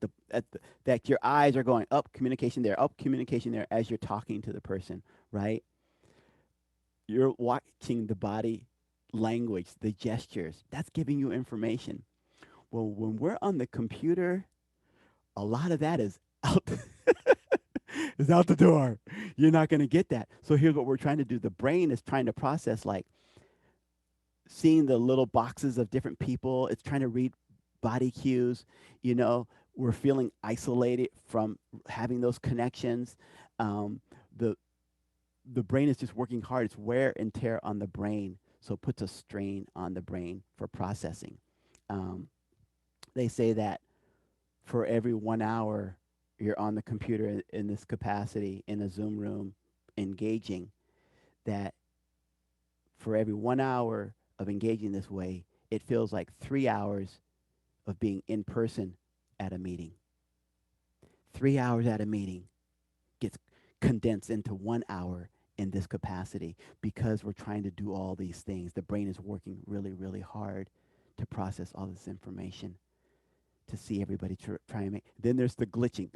that your eyes are going up communication there as you're talking to the person, right? You're watching the body language, the gestures. That's giving you information. Well, when we're on the computer, a lot of that is out is out the door. You're not going to get that. So here's what we're trying to do. The brain is trying to process like seeing the little boxes of different people. It's trying to read body cues. You know, we're feeling isolated from having those connections. Um, the the brain is just working hard. It's wear and tear on the brain, so it puts a strain on the brain for processing. Um, they say that for every 1 hour you're on the computer in this capacity in a Zoom room engaging, that for every 1 hour of engaging this way, it feels like 3 hours of being in person at a meeting. 3 hours at a meeting gets condensed into 1 hour in this capacity because we're trying to do all these things. The brain is working really, really hard to process all this information, to see everybody try and make. Then there's the glitching.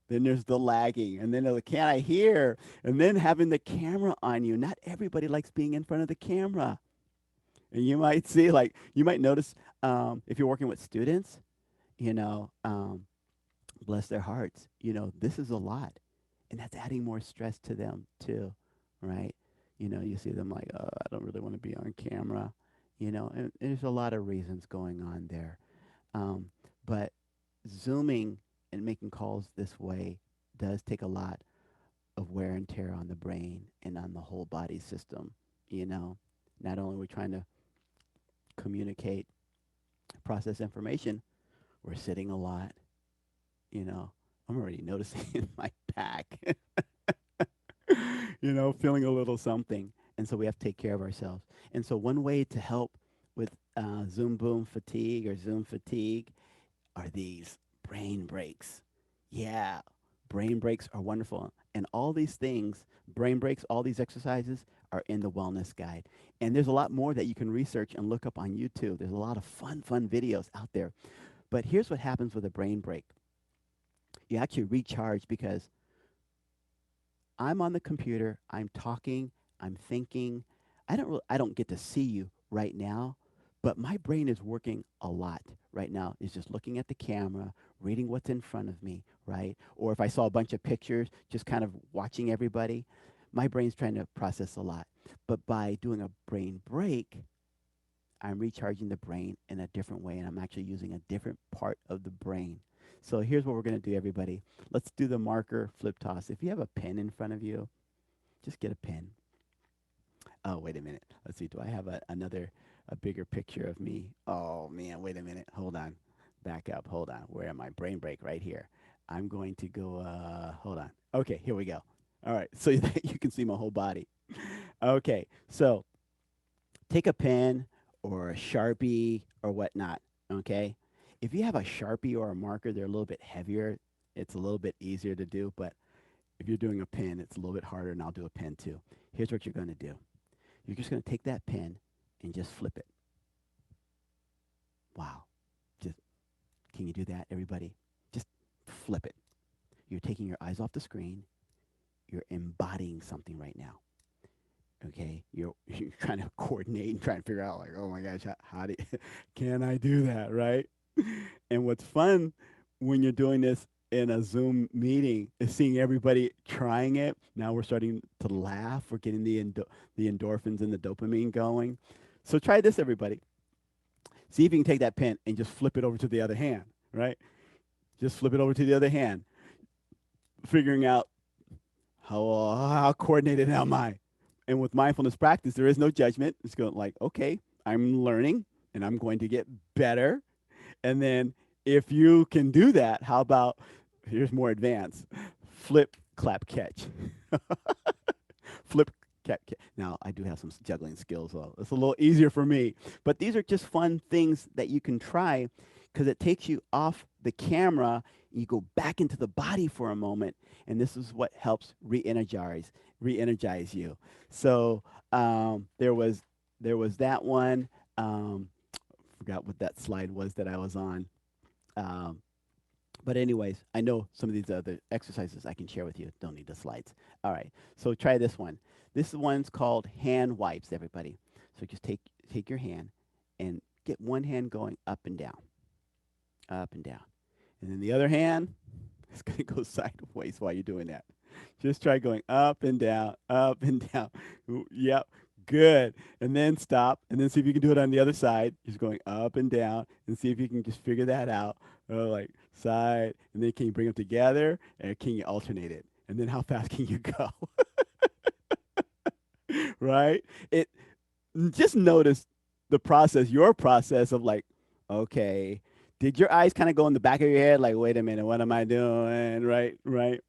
Then there's the lagging, and then can I hear? And then having the camera on you. Not everybody likes being in front of the camera. And you might see, like, you might notice if you're working with students, you know, bless their hearts, this is a lot. And that's adding more stress to them too, right? You see them like, oh, I don't really want to be on camera, and there's a lot of reasons going on there. Um, but Zooming and making calls this way does take a lot of wear and tear on the brain and on the whole body system, you know. Not only are we trying to communicate, process information, we're sitting a lot, you know. I'm already noticing in my back, feeling a little something. And so we have to take care of ourselves. And so one way to help with Zoom boom fatigue or Zoom fatigue are these brain breaks. Yeah, brain breaks are wonderful. And all these things, brain breaks, all these exercises are in the wellness guide. And there's a lot more that you can research and look up on YouTube. There's a lot of fun videos out there. But here's what happens with a brain break. You actually recharge because I'm on the computer, I'm talking, I'm thinking. I don't get to see you right now, but my brain is working a lot right now. It's just looking at the camera, reading what's in front of me, right? Or if I saw a bunch of pictures, just kind of watching everybody. My brain's trying to process a lot. But by doing a brain break, I'm recharging the brain in a different way, and I'm actually using a different part of the brain. So here's what we're going to do, everybody. Let's do the marker flip toss. If you have a pen in front of you, just get a pen. Oh, wait a minute. Let's see. Do I have a bigger picture of me? Oh, man. Wait a minute. Hold on. Back up. Hold on. Where am I? Brain break right here. I'm going to go, hold on. Okay, here we go. All right. So that you can see my whole body. Okay. So take a pen or a Sharpie or whatnot. Okay. If you have a Sharpie or a marker, they're a little bit heavier. It's a little bit easier to do, but if you're doing a pen, it's a little bit harder, and I'll do a pen too. Here's what you're going to do. You're just going to take that pen and just flip it. Wow. Just can you do that, everybody? Just flip it. You're taking your eyes off the screen. You're embodying something right now. Okay, you're trying to coordinate and trying to figure out like, oh my gosh, how do can I do that, right? And what's fun when you're doing this in a Zoom meeting is seeing everybody trying it. Now we're starting to laugh. We're getting the endorphins and the dopamine going. So try this, everybody. See if you can take that pen and just flip it over to the other hand, right? Just flip it over to the other hand, figuring out how coordinated am I. And with mindfulness practice, there is no judgment. It's going like, okay, I'm learning and I'm going to get better. And then if you can do that, how about here's more advanced flip, clap, catch. Flip, clap, catch. Now, I do have some juggling skills, so it's a little easier for me. But these are just fun things that you can try because it takes you off the camera. You go back into the body for a moment, and this is what helps re-energize you. So there was there was that one. Um, Forgot what that slide was that I was on. Um, but anyways, I know some of these other exercises I can share with you. Don't need the slides. All right, so try this one. This one's called hand wipes, everybody. So just take your hand and get one hand going up and down, and then the other hand is going to go sideways while you're doing that. Just try going up and down. Yep, good. And then stop, and then see if you can do it on the other side. Just going up and down, and see if you can just figure that out. Like side, and then can you bring them together, and can you alternate it? And then how fast can you go? Right? It just notice the process, your process of like, okay, did your eyes kind of go in the back of your head, like, wait a minute, what am I doing? Right.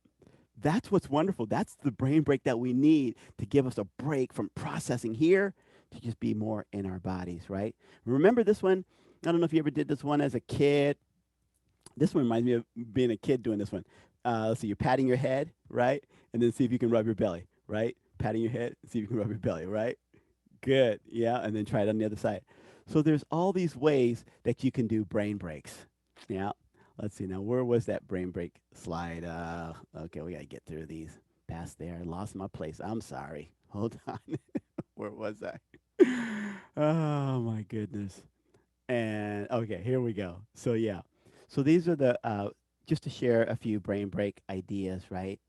That's what's wonderful. That's the brain break that we need to give us a break from processing here to just be more in our bodies, right? Remember this one? I don't know if you ever did this one as a kid. This one reminds me of being a kid doing this one. Let's see, you're patting your head, right? And then see if you can rub your belly, right? Patting your head, see if you can rub your belly, right? Good. Yeah. And then try it on the other side. So there's all these ways that you can do brain breaks. Yeah. Let's see. Now, where was that brain break slide? Okay. We got to get through these. Past there. I lost my place. I'm sorry. Hold on. Where was I? Oh, my goodness. And okay, here we go. So, yeah. So these are just to share a few brain break ideas, right?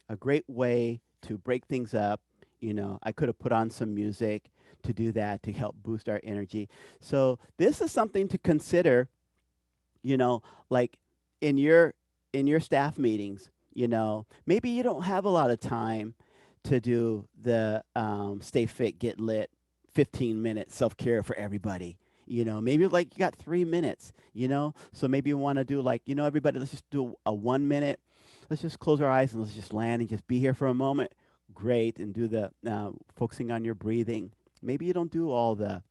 A great way to break things up. I could have put on some music to do that to help boost our energy. So this is something to consider, you know, like in your staff meetings, maybe you don't have a lot of time to do the stay fit, get lit 15-minute self-care for everybody. Maybe like you got 3 minutes, so maybe you want to do like, everybody, let's just do a 1 minute. Let's just close our eyes and let's just land and just be here for a moment. Great. And do the focusing on your breathing. Maybe you don't do all the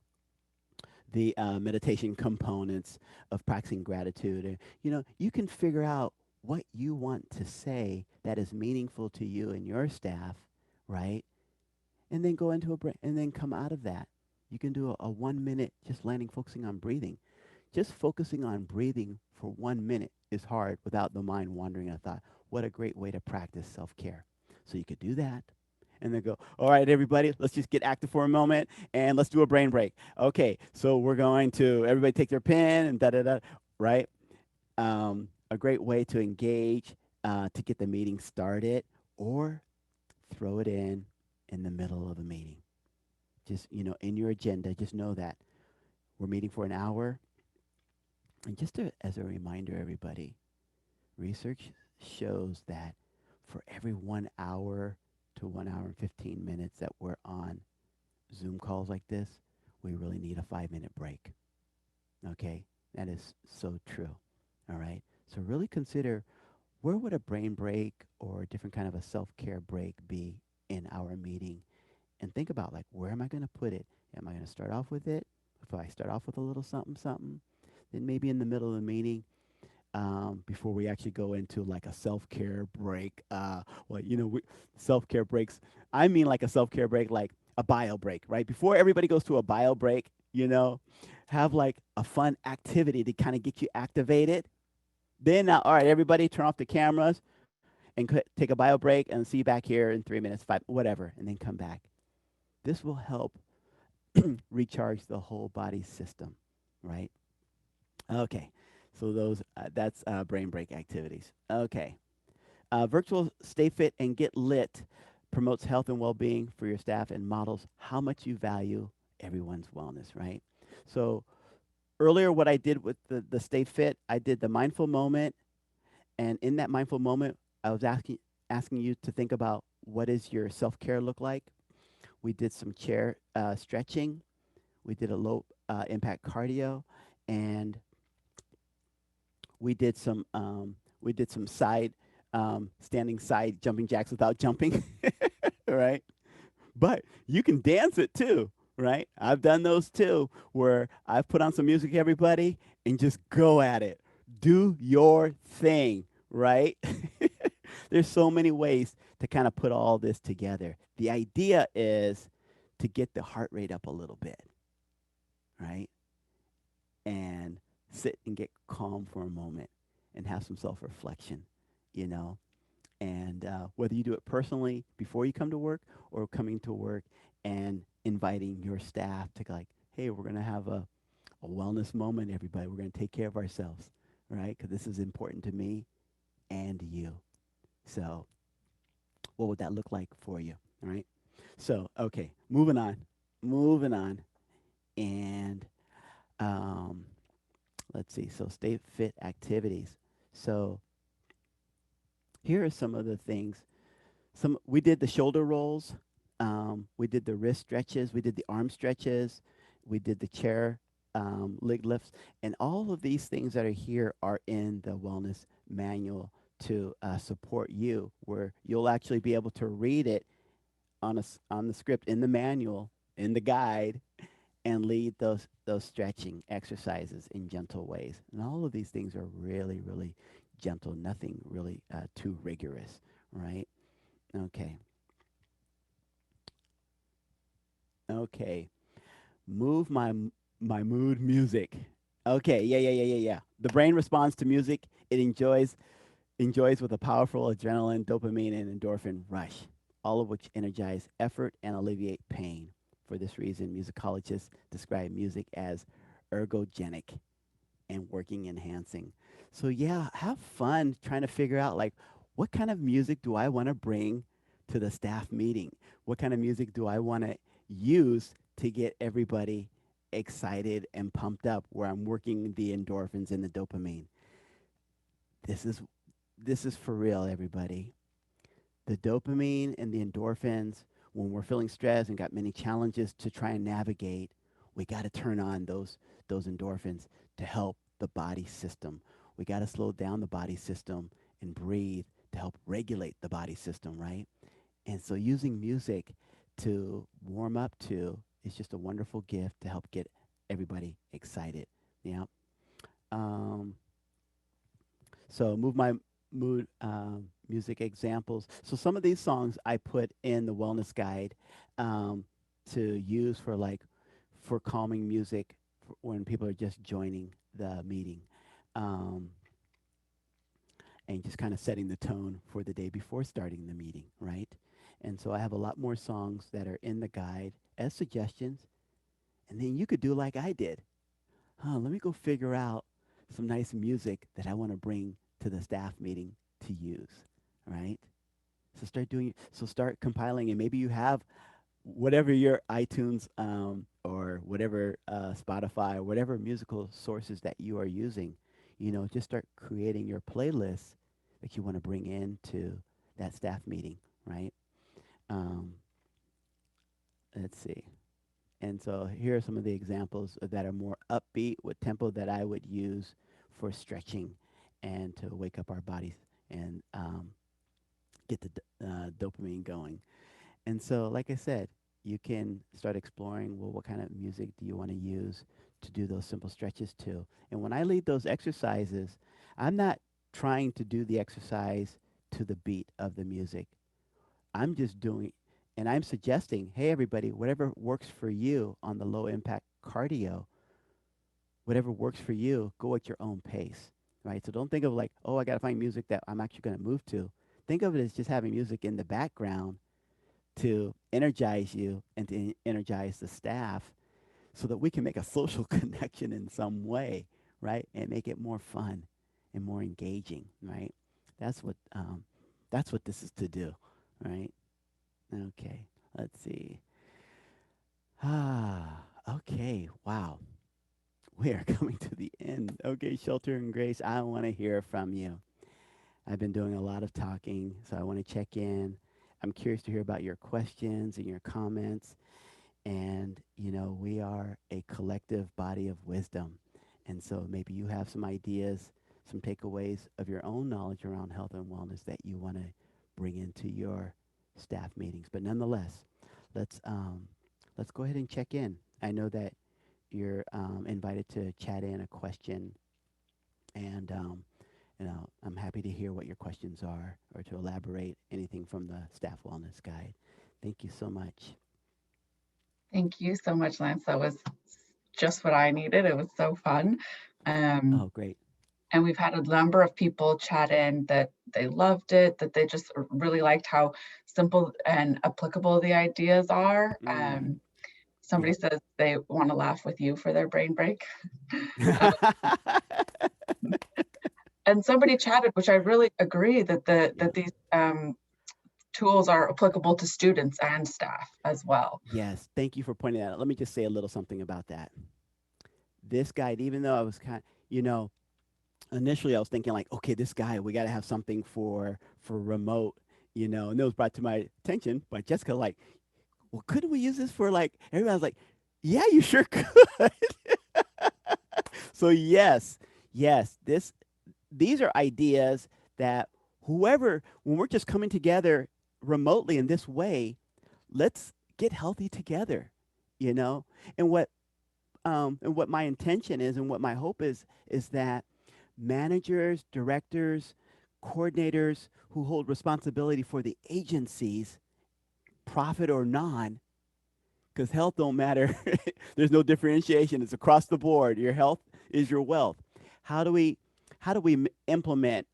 meditation components of practicing gratitude. You can figure out what you want to say that is meaningful to you and your staff, right? And then go into a break and then come out of that. You can do a 1 minute just landing, focusing on breathing. Just focusing on breathing for 1 minute is hard without the mind wandering a thought. What a great way to practice self care. So you could do that and then go, all right, everybody, let's just get active for a moment and let's do a brain break. Okay, so we're going to, everybody take their pen and da da da, right? A great way to engage to get the meeting started, or throw it in the middle of the meeting. Just, in your agenda, just know that we're meeting for an hour. And just as a reminder, everybody, research shows that for every 1 hour to 1 hour and 15 minutes that we're on Zoom calls like this, we really need a 5 minute break. Okay? That is so true. All right? So really consider, where would a brain break or a different kind of a self care break be in our meeting? And think about, like, where am I going to put it? Am I going to start off with it? If I start off with a little something, something, then maybe in the middle of the meeting, before we actually go into like a self care break. Self care breaks. I mean, like a self care break, like a bio break, right? Before everybody goes to a bio break, have like a fun activity to kind of get you activated. Then, now, all right, everybody, turn off the cameras and take a bio break and see you back here in 3 minutes, five, whatever, and then come back. This will help recharge the whole body system, right? Okay, so that's brain break activities. Okay, virtual stay fit and get lit promotes health and well-being for your staff and models how much you value everyone's wellness. Right. So earlier, what I did with the stay fit, I did the mindful moment, and in that mindful moment, I was asking you to think about, what does your self-care look like. We did some chair stretching. We did a low impact cardio, and we did some side standing side jumping jacks without jumping, right? But you can dance it too, right? I've done those too, where I've put on some music, everybody, and just go at it. Do your thing, right? There's so many ways to kind of put all this together. The idea is to get the heart rate up a little bit, right? And sit and get calm for a moment and have some self reflection, you know? And whether you do it personally before you come to work or coming to work and inviting your staff to, like, hey, we're going to have a wellness moment, everybody. We're going to take care of ourselves, right? Because this is important to me and you. So, what would that look like for you? All right. So, okay, moving on, moving on. And um, let's see. So, stay fit activities. So, here are some of the things. We did the shoulder rolls, we did the wrist stretches, we did the arm stretches, we did the chair leg lifts, and all of these things that are here are in the wellness manual to support you, where you'll actually be able to read it on the script in the manual in the guide and lead those stretching exercises in gentle ways. And all of these things are really really gentle, nothing really too rigorous, right? Okay. Okay. Move my mood music. Okay. Yeah, yeah, yeah, yeah, yeah. The brain responds to music. It enjoys with a powerful adrenaline, dopamine, and endorphin rush, all of which energize effort and alleviate pain. For this reason, musicologists describe music as ergogenic and working enhancing. So yeah, have fun trying to figure out, like, what kind of music do I want to bring to the staff meeting? What kind of music do I want to use to get everybody excited and pumped up, where I'm working the endorphins and the dopamine? This is this is for real, everybody. The dopamine and the endorphins, when we're feeling stressed and got many challenges to try and navigate, we got to turn on those endorphins to help the body system. We got to slow down the body system and breathe to help regulate the body system, right? And so using music to warm up to is just a wonderful gift to help get everybody excited. Yeah. Um, so move my mood music examples. So some of these songs I put in the wellness guide um, to use for, like, for calming music for when people are just joining the meeting, um, and just kind of setting the tone for the day before starting the meeting, right? And so I have a lot more songs that are in the guide as suggestions, and then you could do like I did. Let me go figure out some nice music that I want to bring to the staff meeting to use, right? So start compiling, and maybe you have whatever your iTunes or whatever Spotify, whatever musical sources that you are using. Just start creating your playlist that you want to bring into that staff meeting, right? Um, let's see. And so here are some of the examples that are more upbeat with tempo that I would use for stretching and to wake up our bodies and get the dopamine going. And so, like I said, you can start exploring, well, what kind of music do you want to use to do those simple stretches to? And when I lead those exercises, I'm not trying to do the exercise to the beat of the music. I'm just doing, and I'm suggesting, hey, everybody, whatever works for you on the low impact cardio, whatever works for you, go at your own pace, right? So don't think of, like, oh, I got to find music that I'm actually going to move to. Think of it as just having music in the background to energize you and to energize the staff so that we can make a social connection in some way, right? And make it more fun and more engaging, right? That's what that's what this is to do, right? Okay, let's see. Okay, wow. We are coming to the end. Okay, Shelter and Grace, I want to hear from you. I've been doing a lot of talking, so I want to check in. I'm curious to hear about your questions and your comments. And, we are a collective body of wisdom. And so maybe you have some ideas, some takeaways of your own knowledge around health and wellness that you want to bring into your staff meetings. But nonetheless, let's um, let's go ahead and check in. I know that you're invited to chat in a question, and I'm happy to hear what your questions are or to elaborate anything from the staff wellness guide. Thank you so much. Thank you so much, Lance. That was just what I needed. It was so fun. Um, Oh, great. and we've had a number of people chat in that they loved it, that they just really liked how simple and applicable the ideas are. Mm, Somebody yep. says they want to laugh with you for their brain break. Um, and somebody chatted, which I really agree that Yeah. these tools are applicable to students and staff as well. Yes. Thank you for pointing that out. Let me just say a little something about that. This guide, even though I was you know, initially I was thinking like, okay, this guy, we got to have something for remote, and it was brought to my attention by Jessica, like, well, couldn't we use this for like, everybody was like, yeah, you sure could. So yes, yes, these are ideas that whoever, when we're just coming together remotely in this way, let's get healthy together, you know? And what my intention is and what my hope is that managers, directors, coordinators who hold responsibility for the agencies, profit or non, because health don't matter. There's no differentiation. It's across the board. Your health is your wealth. How do we implement?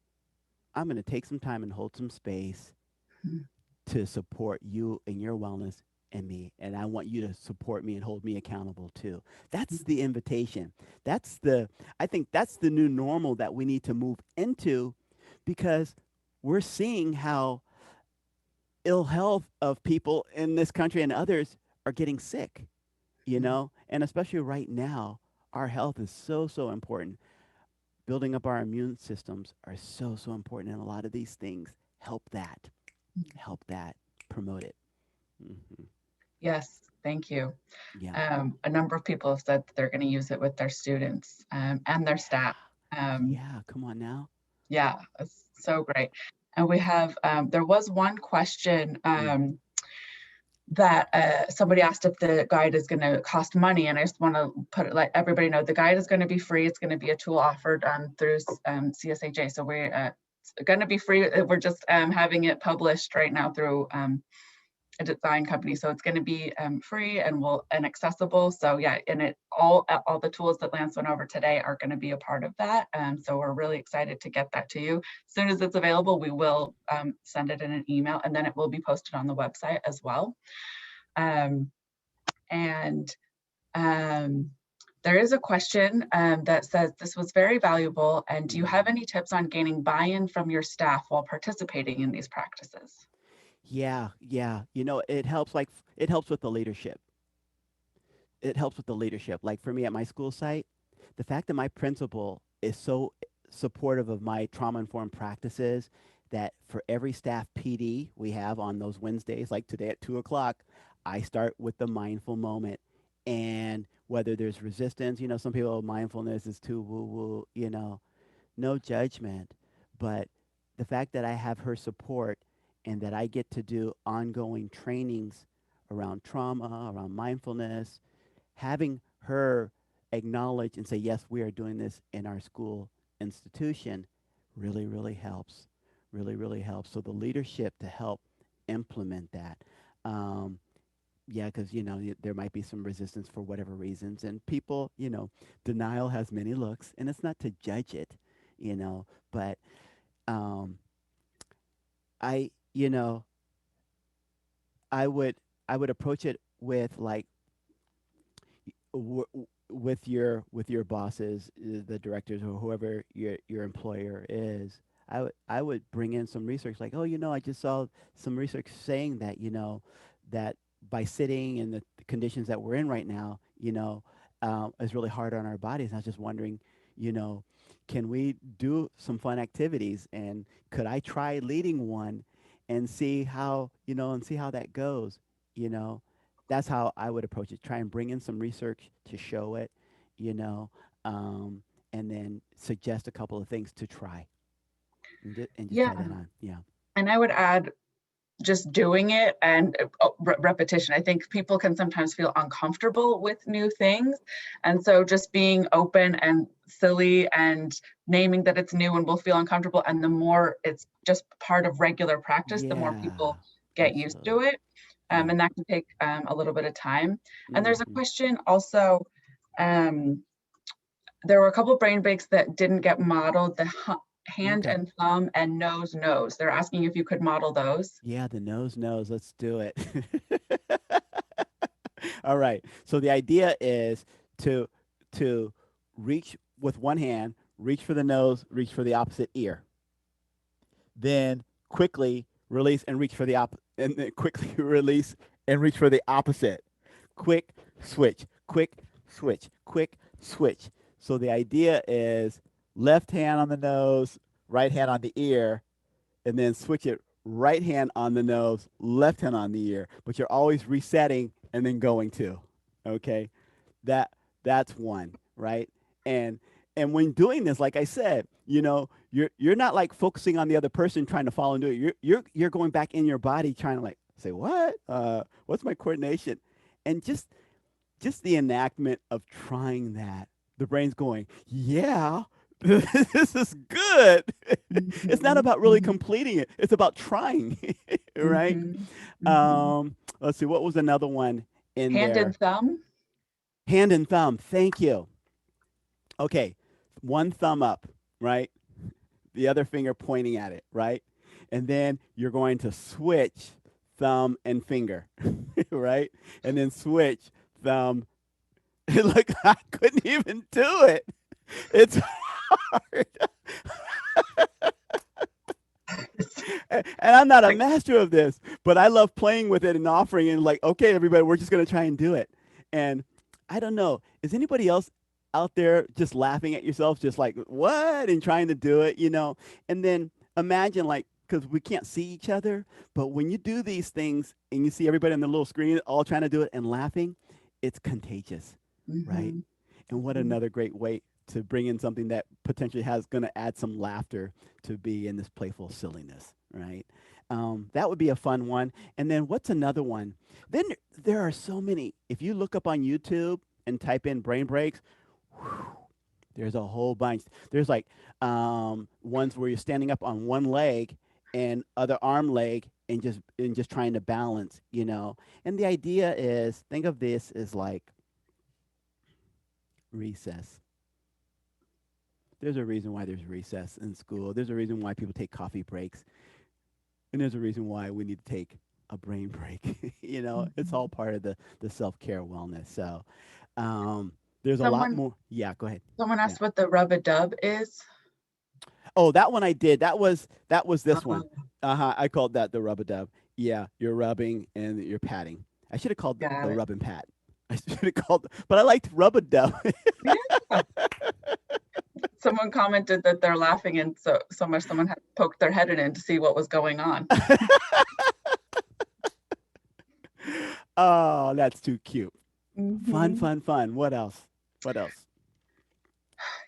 I'm going to take some time and hold some space to support you and your wellness and me. And I want you to support me and hold me accountable too. That's the invitation. I think that's the new normal that we need to move into because we're seeing how ill health of people in this country and others are getting sick, and especially right now, our health is so, so important. Building up our immune systems are so, so important. And a lot of these things help that, promote it. Hmm. Yes, thank you. Yeah. A number of people have said that they're going to use it with their students and their staff. Um, Yeah. Come on now. yeah, it's so great. And we have, there was one question Mm. that somebody asked if the guide is going to cost money. And I just want to let everybody know the guide is going to be free. It's going to be a tool offered through CSHA. So we're going to be free. We're just having it published right now through a design company, so it's going to be free and accessible. So yeah, and it all the tools that Lance went over today are going to be a part of that. So we're really excited to get that to you. As soon as it's available, we will send it in an email, and then it will be posted on the website as well. Um, and um, there is a question that says, this was very valuable, and do you Mm. have any tips on gaining buy-in from your staff while participating in these practices? Yeah. Yeah. It helps. Like it helps with the leadership. It helps with the leadership. Like for me at my school site, the fact that my principal is so supportive of my trauma informed practices that for every staff PD we have on those Wednesdays, like today at 2 o'clock, I start with the mindful moment. And whether there's resistance, some people, mindfulness is too woo woo, no judgment. But the fact that I have her support and that I get to do ongoing trainings around trauma, around mindfulness, having her acknowledge and say, yes, we are doing this in our school institution really, really helps. Really, really helps. So the leadership to help implement that. Um, yeah, because, there might be some resistance for whatever reasons. And people, denial has many looks, and it's not to judge it, but um, I, I would, I would approach it with like, with your bosses, the directors, or whoever your employer is. I would bring in some research, like, oh, I just saw some research saying that that by sitting in the conditions that we're in right now, is really hard on our bodies. And I was just wondering, you know, can we do some fun activities, and could I try leading one and see how that goes, you know that's how I would approach it. Try and bring in some research to show it, you know, um, and then suggest a couple of things to try and just Yeah, try that on. Yeah. and I would add just doing it and repetition. I think people can sometimes feel uncomfortable with new things. And so just being open and silly and naming that it's new and will feel uncomfortable. And the more it's just part of regular practice, the more Yeah. people get used Absolutely. to it. Yeah. and that can take a little bit of time. And there's a Hmm. question also, um, there were a couple of brain breaks that didn't get modeled, the hand Okay. and thumb and nose. They're asking if you could model those. Yeah, the nose. Let's do it. All right. So the idea is to to reach with one hand, reach for the nose, reach for the opposite ear. Then quickly release and reach for the and then quickly release and reach for the opposite. Quick switch, quick switch, quick switch. So the idea is left hand on the nose, right hand on the ear, and then switch it right hand on the nose, left hand on the ear, but you're always resetting and then going to. Okay? That that's one, right? And and when doing this, like I said, you're not like focusing on the other person trying to follow and do it. You're going back in your body trying to like say, "What? What's my coordination?" And just the enactment of trying that, the brain's going, yeah, this is good. It's not Mhm, about really mhm, completing it, it's about trying, right? mhm, mhm. Let's see, what was another one in Hand and there? thumb. Hand and thumb, thank you. Okay, one thumb up, right? The other finger pointing at it, right? And then you're going to switch thumb and finger, right? And then switch thumb. Look, I couldn't even do it. It's hard. And I'm not a Like, master of this, but I love playing with it and offering and like, okay, everybody, we're just going to try and do it. And I don't know, is anybody else out there just laughing at yourself, just like, what? And trying to do it, And then imagine like, because we can't see each other, but when you do these things and you see everybody on the little screen all trying to do it and laughing, it's contagious, right? mhm, And what mhm. another great way to bring in something that potentially has going to add some laughter to be in this playful silliness, right? That would be a fun one. And then what's another one? Then there are so many. If you look up on YouTube and type in brain breaks, whew, there's a whole bunch. There's like ones where you're standing up on one leg and other arm leg and just trying to balance. And the idea is think of this as like recess. There's a reason why there's recess in school. There's a reason why people take coffee breaks. And there's a reason why we need to take a brain break. It's all Mhm. part of the self care wellness. So um, there's a lot Someone more. Yeah, go ahead. someone Yeah. asked what the rub a dub is. Oh, that one I did. That was this one. Oh, I called that the rub a dub. Yeah, you're rubbing and you're patting. I should have called got the it. rub and pat. I should have called, but I liked rub a dub. Yeah. Someone commented that they're laughing and so much someone had poked their head in to see what was going on. Oh, that's too cute. Fun, Mhm. fun, fun. What else? What else?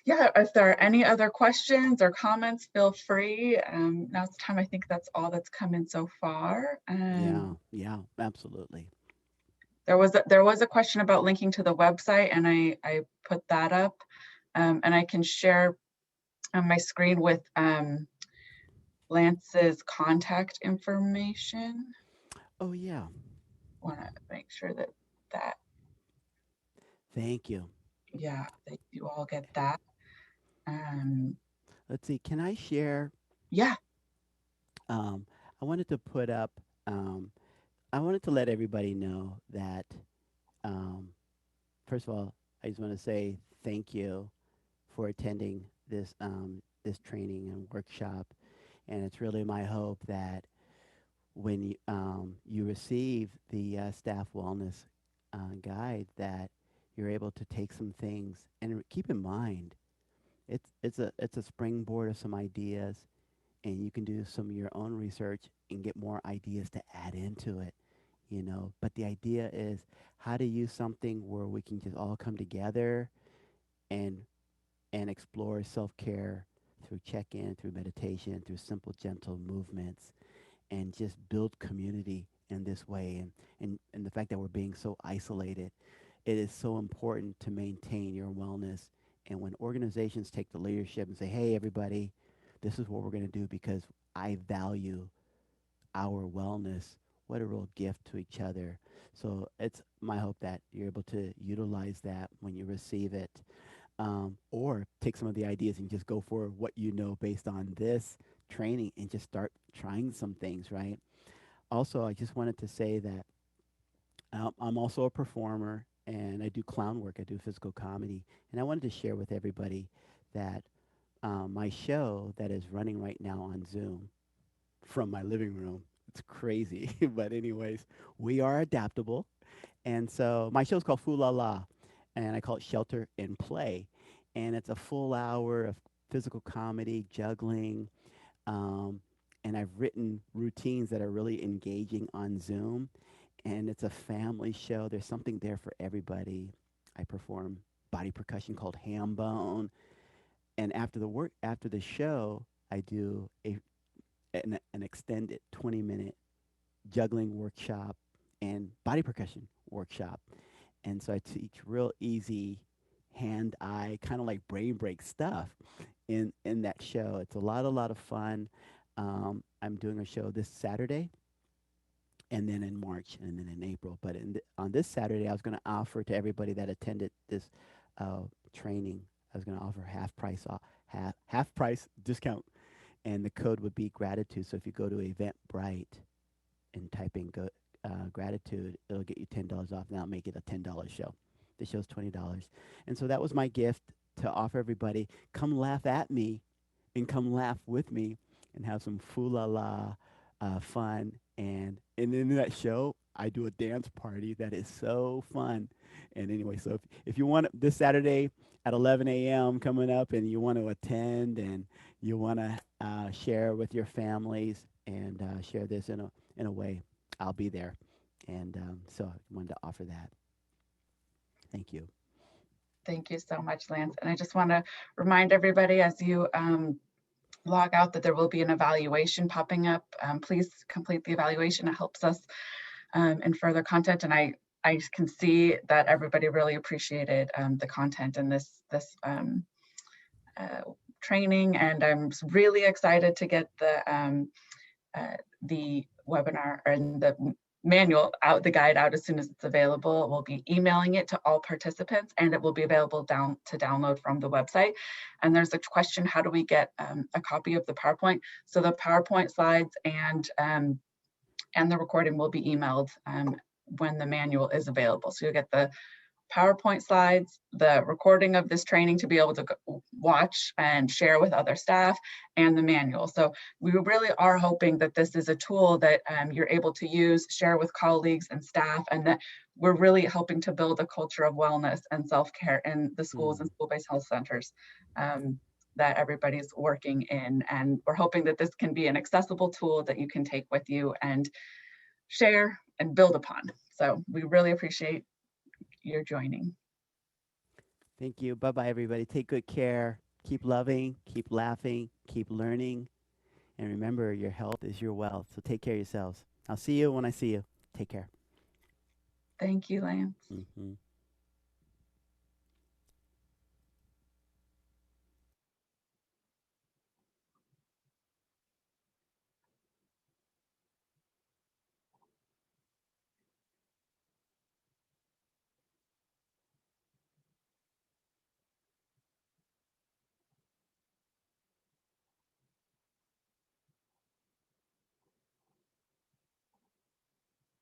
Yeah, if there are any other questions or comments, feel free. Now's the time. I think that's all that's come in so far. Yeah, yeah, absolutely. There was a question about linking to the website, and I put that up, and I can share on my screen with Lance's contact information. Oh, yeah. Want to make sure that Thank you. yeah, that you all get that. Um, Let's see. Can I share? yeah, Um, I wanted to put up, um, I wanted to let everybody know that, um, first of all, I just want to say thank you for attending this training and workshop. And it's really my hope that when you receive the staff wellness guide, that you're able to take some things and keep in mind it's a springboard of some ideas, and you can do some of your own research and get more ideas to add into it. But the idea is how to use something where we can just all come together and explore self-care through check-in, through meditation, through simple gentle movements, and just build community in this way. And the fact that we're being so isolated, it is so important to maintain your wellness. And when organizations take the leadership and say, hey, everybody, this is what we're going to do because I value our wellness, what a real gift to each other. So it's my hope that you're able to utilize that when you receive it, or take some of the ideas and just go for what you know based on this training and just start trying some things, right? Also, I just wanted to say that I'm also a performer and I do clown work, I do physical comedy. And I wanted to share with everybody that my show that is running right now on Zoom from my living room. It's crazy. But, anyways, we are adaptable. And so my show's called Foo La La, and I call it Shelter and Play. And it's a full hour of physical comedy, juggling. Um, and I've written routines that are really engaging on Zoom. And it's a family show. There's something there for everybody. I perform body percussion called ham bone. And after the show, I do an extended 20-minute juggling workshop and body percussion workshop. And so I teach real easy hand eye kind of like brain break stuff in that show. It's a lot of fun. I'm doing a show this Saturday and then in March and then in April. But on this Saturday, I was going to offer to everybody that attended this uh, training, I was going to offer half price discount, and the code would be gratitude. So if you go to Eventbrite and type in gratitude, it'll get you $10 off. Now make it a $10 show. The show's $20, and so that was my gift to offer everybody. Come laugh at me, and come laugh with me, and have some foo la la fun. And in that show, I do a dance party that is so fun. And anyway, so if you want this Saturday at 11 a.m. coming up, and you want to attend, and you want to share with your families and share this in a way, I'll be there. And so I wanted to offer that. Thank you. Thank you so much, Lance. And I just want to remind everybody as you log out that there will be an evaluation popping up. Please complete the evaluation. It helps us in further content. And I can see that everybody really appreciated the content in uh, training, and I'm really excited to get the webinar and the manual out, the guide out as soon as it's available. We'll be emailing it to all participants, and it will be available to download from the website. And there's a question, how do we get a copy of the PowerPoint? So the PowerPoint slides and the recording will be emailed when the manual is available. So you'll get the PowerPoint slides, the recording of this training to be able to watch and share with other staff, and the manual. So we really are hoping that this is a tool that you're able to use, share with colleagues and staff, and that we're really helping to build a culture of wellness and self-care in the schools and Mm. school-based health centers that everybody's working in. And we're hoping that this can be an accessible tool that you can take with you and share and build upon. So we really appreciate your joining. Thank you. Bye bye, everybody. Take good care. Keep loving, keep laughing, keep learning. And remember, your health is your wealth. So take care of yourselves. I'll see you when I see you. Take care. Thank you, Lance. Hmm.